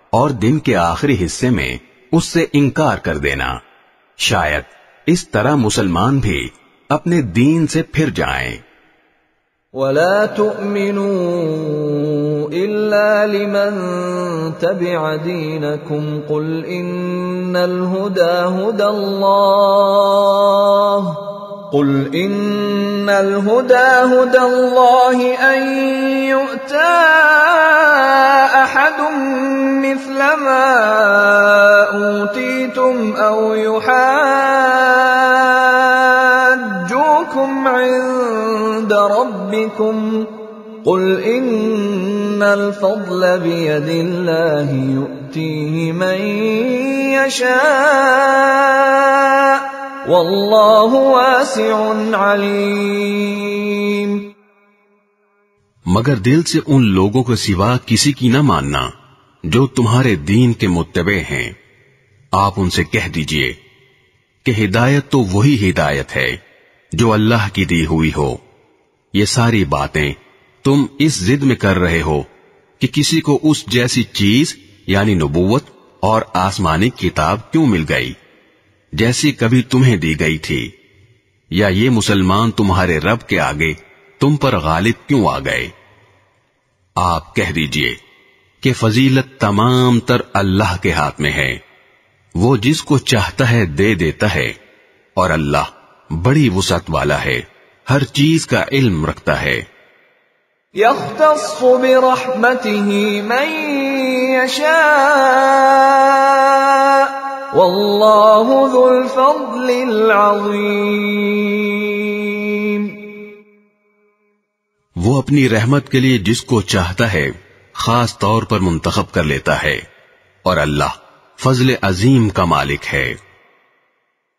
B: اور دن کے آخری حصے میں اس سے انکار کر دینا، شاید اس طرح مسلمان بھی اپنے دین سے پھر جائیں۔
A: وَلَا تُؤْمِنُوا إِلَّا لِمَن تَبِعَ دِينَكُمْ قُلْ إِنَّ الْهُدَى هُدَى اللَّهِ أَن يُؤْتَى أَحَدٌ مِثْلَ مَا أُوتِيتُمْ أَوْ يُحَاجُّوكُمْ عِندَ رَبِّكُمْ قُلْ إِنَّ الْفَضْلَ بِيَدِ اللَّهِ يُؤْتِيهِ مَن يَشَاءُ وَاللَّهُ وَاسِعٌ عَلِيمٌ۔
B: مگر دل سے ان لوگوں کے سوا کسی کی نہ ماننا جو تمہارے دین کے متبع ہیں۔ آپ ان سے کہہ دیجئے کہ ہدایت تو وہی ہدایت ہے جو اللہ کی دی ہوئی ہو، یہ ساری باتیں تم اس ضد میں کر رہے ہو کہ کسی کو اس جیسی چیز یعنی نبوت اور آسمانی کتاب کیوں مل گئی جیسی کبھی تمہیں دی گئی تھی، یا یہ مسلمان تمہارے رب کے آگے تم پر غالب کیوں آ گئے؟ آپ کہہ دیجئے کہ فضیلت تمام تر اللہ کے ہاتھ میں ہے، وہ جس کو چاہتا ہے دے دیتا ہے، اور اللہ بڑی وسعت والا ہے، ہر چیز کا علم رکھتا ہے۔
A: يختص برحمته من يشاء والله ذو الفضل العظيم۔
B: وہ اپنی رحمت کے لیے جس کو چاہتا ہے خاص طور پر منتخب کر لیتا ہے، اور اللہ فضل عظیم کا مالک ہے۔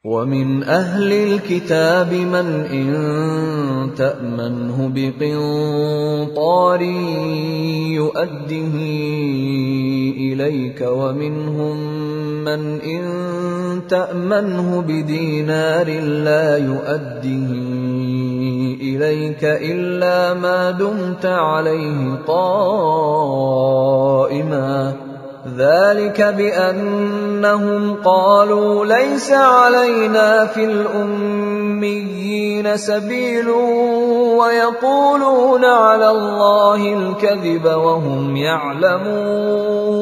A: وَمِنْ أَهْلِ الْكِتَابِ مَنْ إِنْ تَأْمَنْهُ بِقِنْطَارٍ يُؤَدِّهِ إِلَيْكَ وَمِنْهُمْ مَنْ إِنْ تَأْمَنْهُ بِدِينَارٍ لَا يُؤَدِّهِ إِلَيْكَ إِلَّا مَا دُمْتَ عَلَيْهِ قَائِمًا ذلك بأنهم قالوا ليس علينا في الأميين سبيل ويقولون على الله الكذب وهم يعلمون۔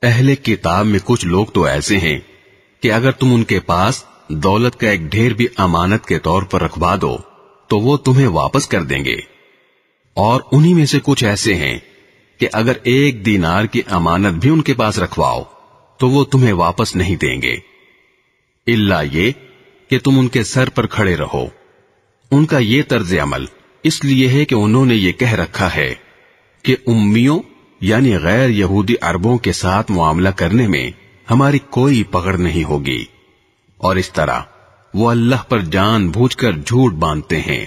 B: اہل کتاب میں کچھ لوگ تو ایسے ہیں کہ اگر تم ان کے پاس دولت کا ایک ڈھیر بھی امانت کے طور پر رکھوا دو تو وہ تمہیں واپس کر دیں گے، اور انہی میں سے کچھ ایسے ہیں کہ اگر 1 دینار کی امانت بھی ان کے پاس رکھواؤ تو وہ تمہیں واپس نہیں دیں گے، الا یہ کہ تم ان کے سر پر کھڑے رہو۔ ان کا یہ طرز عمل اس لیے ہے کہ انہوں نے یہ کہہ رکھا ہے کہ امیوں یعنی غیر یہودی عربوں کے ساتھ معاملہ کرنے میں ہماری کوئی پکڑ نہیں ہوگی، اور اس طرح وہ اللہ پر جان بوجھ کر جھوٹ باندھتے ہیں۔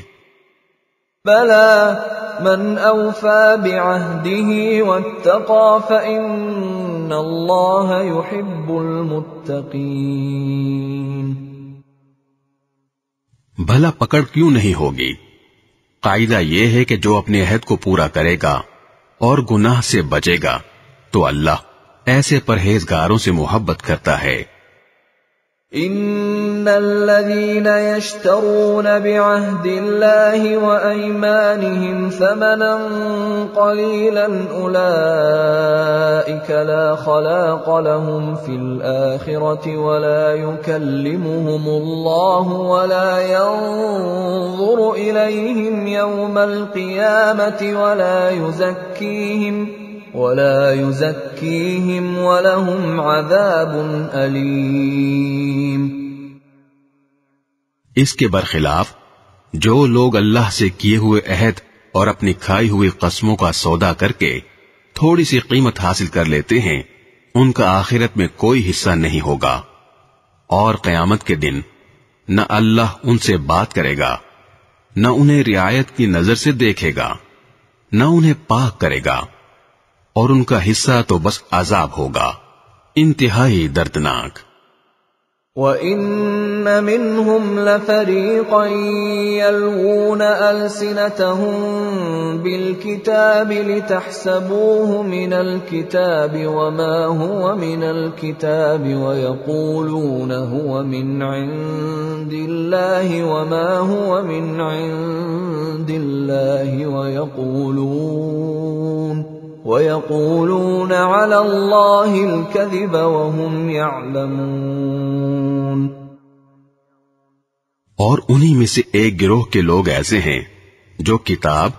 A: بلى من أوفى بعهده واتقى فإن الله يحب المتقين۔
B: بھلا پکڑ کیوں نہیں ہوگی؟ قاعدہ یہ ہے کہ جو اپنے عہد کو پورا کرے گا اور گناہ سے بچے گا تو اللہ ایسے پرہیزگاروں سے محبت کرتا ہے۔
A: ان الذين يشترون بعهد الله وايمانهم ثمنا قليلا اولئك لا خلاق لهم في الاخره ولا يكلمهم الله ولا ينظر اليهم يوم القيامه ولا يزكيهم ولهم عذاب أليم۔
B: اس کے برخلاف جو لوگ اللہ سے کیے ہوئے عہد اور اپنی کھائی ہوئی قسموں کا سودا کر کے تھوڑی سی قیمت حاصل کر لیتے ہیں، ان کا آخرت میں کوئی حصہ نہیں ہوگا، اور قیامت کے دن نہ اللہ ان سے بات کرے گا، نہ انہیں رعایت کی نظر سے دیکھے گا، نہ انہیں پاک کرے گا، اور ان کا حصہ تو بس عذاب ہوگا، انتہائی دردناک۔
A: وَإِنَّ مِنْهُمْ لَفَرِيقًا يَلْوُونَ أَلْسِنَتَهُم بِالْكِتَابِ لِتَحْسَبُوهُ مِنَ الْكِتَابِ وَمَا هُوَ مِنَ الْكِتَابِ وَيَقُولُونَ هُوَ مِنْ عِندِ اللَّهِ وَمَا هُوَ مِنْ عِندِ اللَّهِ وَيَقُولُونَ عَلَى اللَّهِ الْكَذِبَ وَهُمْ يَعْلَمُونَ۔
B: اور انہی میں سے ایک گروہ کے لوگ ایسے ہیں جو کتاب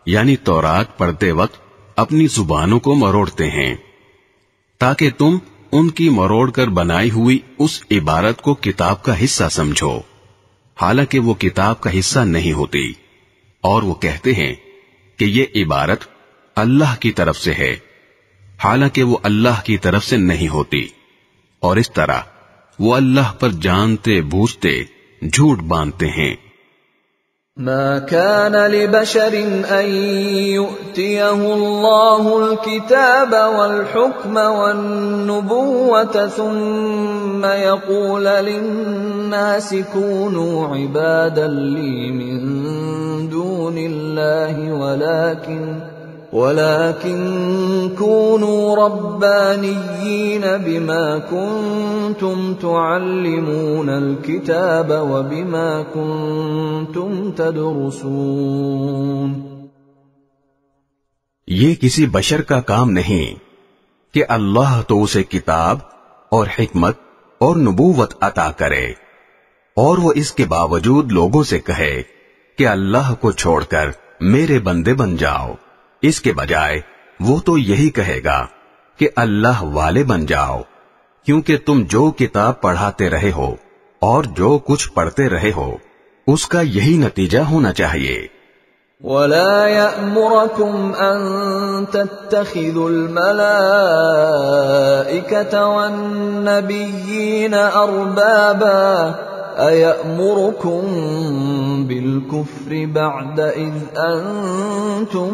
B: یعنی تورات پڑھتے وقت اپنی زبانوں کو مروڑتے ہیں تاکہ تم ان کی مروڑ کر بنائی ہوئی اس عبارت کو کتاب کا حصہ سمجھو، حالانکہ وہ کتاب کا حصہ نہیں ہوتی، اور وہ کہتے ہیں کہ یہ عبارت اللہ کی طرف سے ہے، حالانکہ وہ اللہ کی طرف سے نہیں ہوتی، اور اس طرح وہ اللہ پر جانتے بوجھتے جھوٹ باندھتے ہیں۔
A: ما كان لبشر ان يؤتيه الله الكتاب والحكم والنبوة ثم يقول للناس كونوا عبادا لي من دون دون الله ولكن كونوا ربانيين بما كنتم تعلمون الكتاب وبما كنتم تدرسون.
B: یہ کسی بشر کا کام نہیں کہ اللہ تو اسے کتاب اور حکمت اور نبوت عطا کرے اور وہ اس کے باوجود لوگوں سے کہے کہ اللہ کو چھوڑ کر میرے بندے بن جاؤ. اس کے بجائے وہ تو یہی کہے گا کہ اللہ والے بن جاؤ، کیونکہ تم جو کتاب پڑھاتے رہے ہو اور جو کچھ پڑھتے رہے ہو اس کا یہی نتیجہ ہونا چاہیے.
A: وَلَا يَأْمُرَكُمْ أَن تَتَّخِذُوا الْمَلَائِكَةَ وَالنَّبِيِّينَ أَرْبَابًا أَيَأْمُرُكُمْ بِالْكُفْرِ بَعْدَ إِذْ أَنْتُمْ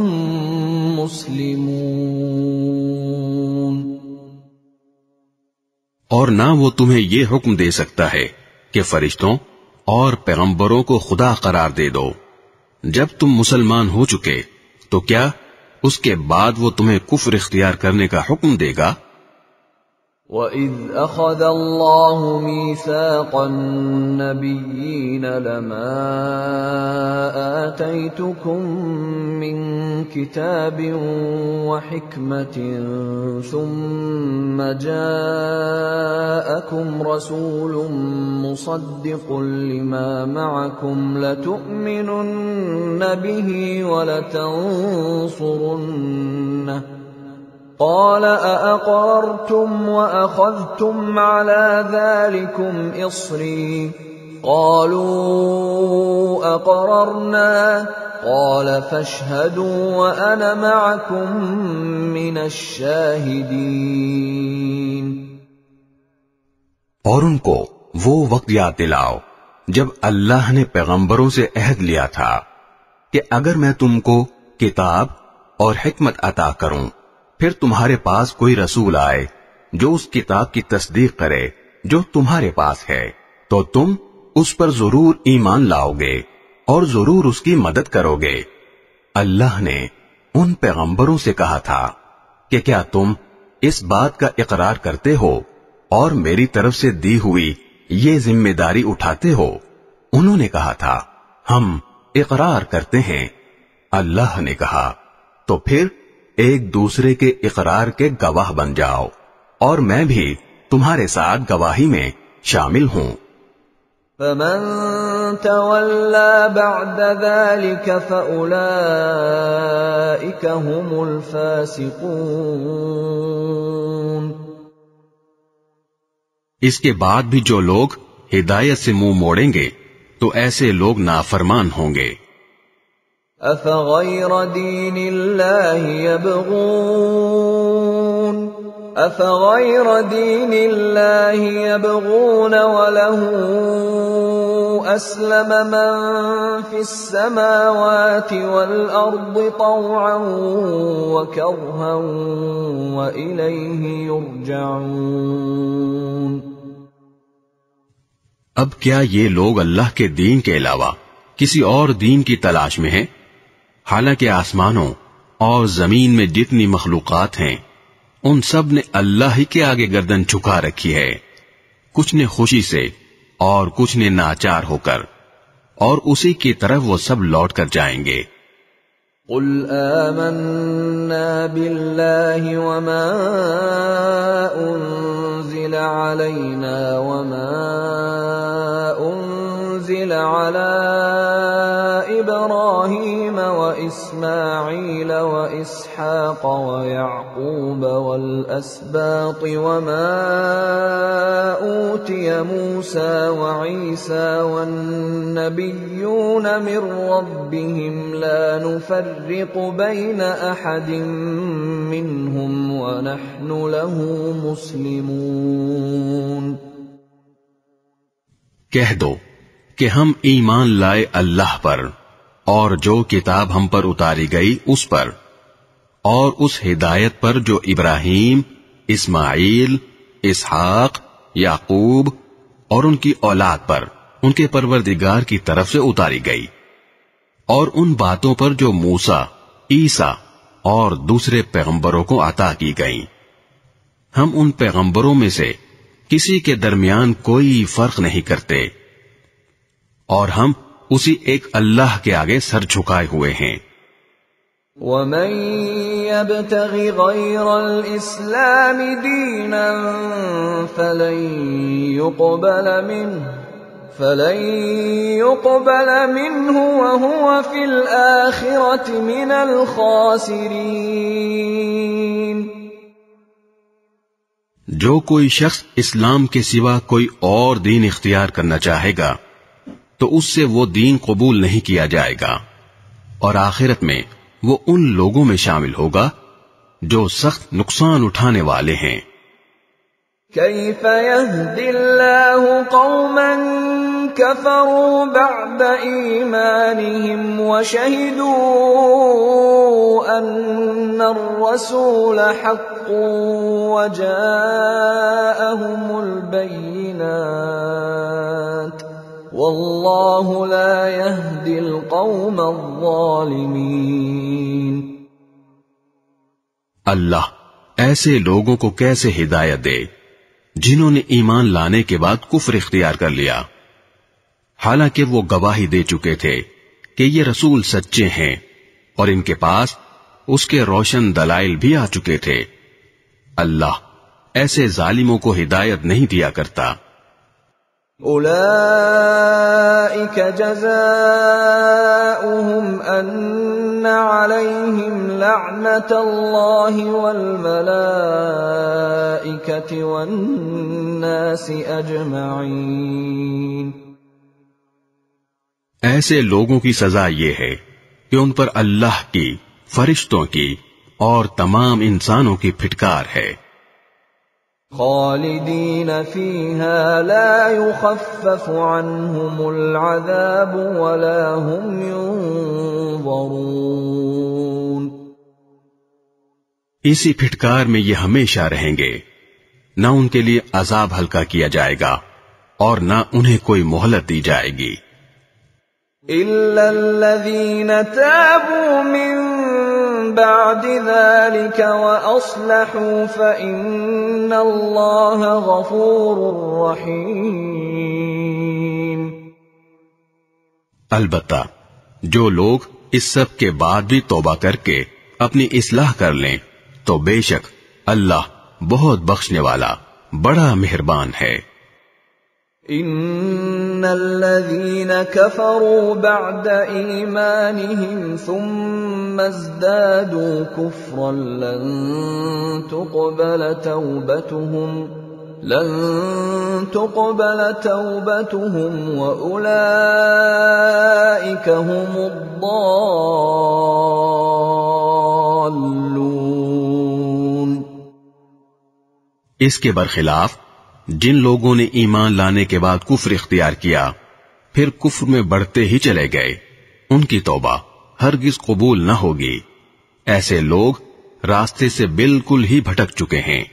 A: مُسْلِمُونَ.
B: اور نہ وہ تمہیں یہ حکم دے سکتا ہے کہ فرشتوں اور پیغمبروں کو خدا قرار دے دو جب تم مسلمان ہو چکے، تو کیا اس کے بعد وہ تمہیں کفر اختیار کرنے کا حکم دے گا؟
A: وَإِذْ أَخَذَ اللَّهُ مِيثَاقَ النَّبِيِّينَ لَمَا آتَيْتُكُم مِّن كِتَابٍ وَحِكْمَةٍ ثُمَّ جَاءَكُمْ رَسُولٌ مُصَدِّقٌ لِّمَا مَعَكُمْ لَتُؤْمِنُنَّ بِهِ وَلَتَنصُرُنَّهُ قال أأقررتم وأخذتم على ذلكم إصري قالوا أقررنا قال فاشهدوا وأنا معكم من الشاهدين.
B: اور ان کو وہ وقت یاد دلاؤ جب اللہ نے پیغمبروں سے عہد لیا تھا کہ اگر میں تم کو کتاب اور حکمت عطا کروں پھر تمہارے پاس کوئی رسول آئے جو اس کتاب کی تصدیق کرے جو تمہارے پاس ہے تو تم اس پر ضرور ایمان لاؤ گے اور ضرور اس کی مدد کرو گے. اللہ نے ان پیغمبروں سے کہا تھا کہ کیا تم اس بات کا اقرار کرتے ہو اور میری طرف سے دی ہوئی یہ ذمہ داری اٹھاتے ہو؟ انہوں نے کہا تھا ہم اقرار کرتے ہیں. اللہ نے کہا تو پھر ایک دوسرے کے اقرار کے گواہ بن جاؤ اور میں بھی تمہارے ساتھ گواہی میں شامل ہوں.
A: فَمَن تَوَلَّى بَعْدَ ذَلِكَ فَأُولَئِكَ هُمُ الْفَاسِقُونَ.
B: اس کے بعد بھی جو لوگ ہدایت سے منہ موڑیں گے تو ایسے لوگ نافرمان ہوں گے.
A: أَفَغَيْرَ دِينِ اللَّهِ يَبْغُونَ وَلَهُ أَسْلَمَ مَن فِي السَّمَاوَاتِ وَالْأَرْضِ طَوْعًا وَكَرْهًا وَإِلَيْهِ يُرْجَعُونَ.
B: اب کیا یہ لوگ اللہ کے دین کے علاوہ کسی اور دین کی تلاش میں ہیں؟ حالانکہ آسمانوں اور زمین میں جتنی مخلوقات ہیں ان سب نے اللہ ہی کے آگے گردن جھکا رکھی ہے، کچھ نے خوشی سے اور کچھ نے ناچار ہو کر، اور اسی کی طرف وہ سب لوٹ کر جائیں گے.
A: قل آمنا بالله وما أنزل علينا وما أنزل على إبراهيم وإسماعيل وإسحاق ويعقوب والأسباط وما أوتي موسى وعيسى والنبيون من ربهم لا نفرق بين أحد منهم ونحن له مسلمون.
B: کہہ دو کہ ہم ایمان لائے اللہ پر اور جو کتاب ہم پر اتاری گئی اس پر اور اس ہدایت پر جو ابراہیم، اسماعیل، اسحاق، یعقوب اور ان کی اولاد پر ان کے پروردگار کی طرف سے اتاری گئی. اور ان باتوں پر جو موسیٰ، عیسیٰ اور دوسرے پیغمبروں کو عطا کی گئیں۔ ہم ان پیغمبروں میں سے کسی کے درمیان کوئی فرق نہیں کرتے، اور ہم اسی ایک اللہ کے آگے سر جھکائے ہوئے ہیں۔
A: وَمَن يَبْتَغِ غَيْرَ الْإِسْلَامِ دِينًا فَلَن يُقْبَلَ مِنْهُ وَهُوَ فِي الْآخِرَةِ مِنَ الْخَاسِرِينَ۔
B: جو کوئی شخص اسلام کے سوا کوئی اور دین اختیار کرنا چاہے گا تو اس سے وہ دین قبول نہیں کیا جائے گا، اور آخرت میں وہ ان لوگوں میں شامل ہوگا جو سخت نقصان اٹھانے والے ہیں۔
A: كيف يهدي الله قوما كفروا بعد إيمانهم وشهدوا أن الرسول حق وجاءهم البينات والله لا يهدي القوم الظالمين۔
B: اللہ ایسے لوگوں کو کیسے ہدایت دے جنہوں نے ایمان لانے کے بعد کفر اختیار کر لیا، حالانکہ وہ گواہی دے چکے تھے کہ یہ رسول سچے ہیں اور ان کے پاس اس کے روشن دلائل بھی آ چکے تھے۔ اللہ ایسے ظالموں کو ہدایت نہیں دیا کرتا۔
A: اولئک جزاؤہم ان علیہم لعنت اللہ والملائکۃ والناس اجمعین۔
B: ایسے لوگوں کی سزا یہ ہے کہ ان پر اللہ کی، فرشتوں کی اور تمام انسانوں کی پھٹکار ہے۔
A: خالدین فیہا لا یخفف عنہم العذاب ولا هم ینظرون۔
B: اسی پھٹکار میں یہ ہمیشہ رہیں گے، نہ ان کے لیے عذاب ہلکا کیا جائے گا اور نہ انہیں کوئی مہلت دی جائے گی۔
A: الا الذین تابوا من بعد ذلك واصلحوا فان اللہ غفور رحیم۔
B: البتہ جو لوگ اس سب کے بعد بھی توبہ کر کے اپنی اصلاح کر لیں تو بے شک اللہ بہت بخشنے والا، بڑا مہربان ہے۔
A: ان الذين كفروا بعد ایمانهم ثم ازدادوا كفرا لن تقبل توبتهم واولئك هم الضالون۔
B: اس کے برخلاف جن لوگوں نے ایمان لانے کے بعد کفر اختیار کیا پھر کفر میں بڑھتے ہی چلے گئے، ان کی توبہ ہرگز قبول نہ ہوگی۔ ایسے لوگ راستے سے بالکل ہی بھٹک چکے ہیں۔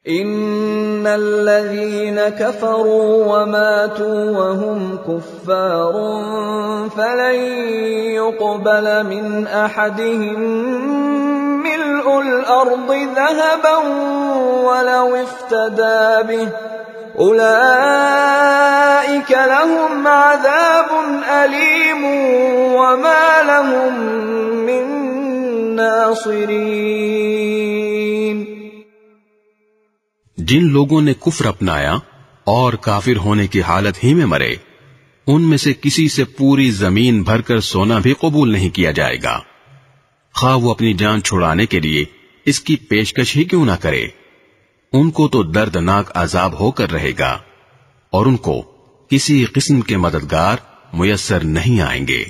A: ان الذين كفروا وماتوا وهم كفار فلن يقبل من احدهم ملء الارض ذهبا ولو افتدى به اولئك لهم عذاب الیم وما لهم من ناصرین۔
B: جن لوگوں نے کفر اپنایا اور کافر ہونے کی حالت ہی میں مرے، ان میں سے کسی سے پوری زمین بھر کر سونا بھی قبول نہیں کیا جائے گا، خواہ وہ اپنی جان چھڑانے کے لیے اس کی پیشکش ہی کیوں نہ کرے۔ ان کو تو دردناک عذاب ہو کر رہے گا اور ان کو کسی قسم کے مددگار میسر نہیں آئیں گے۔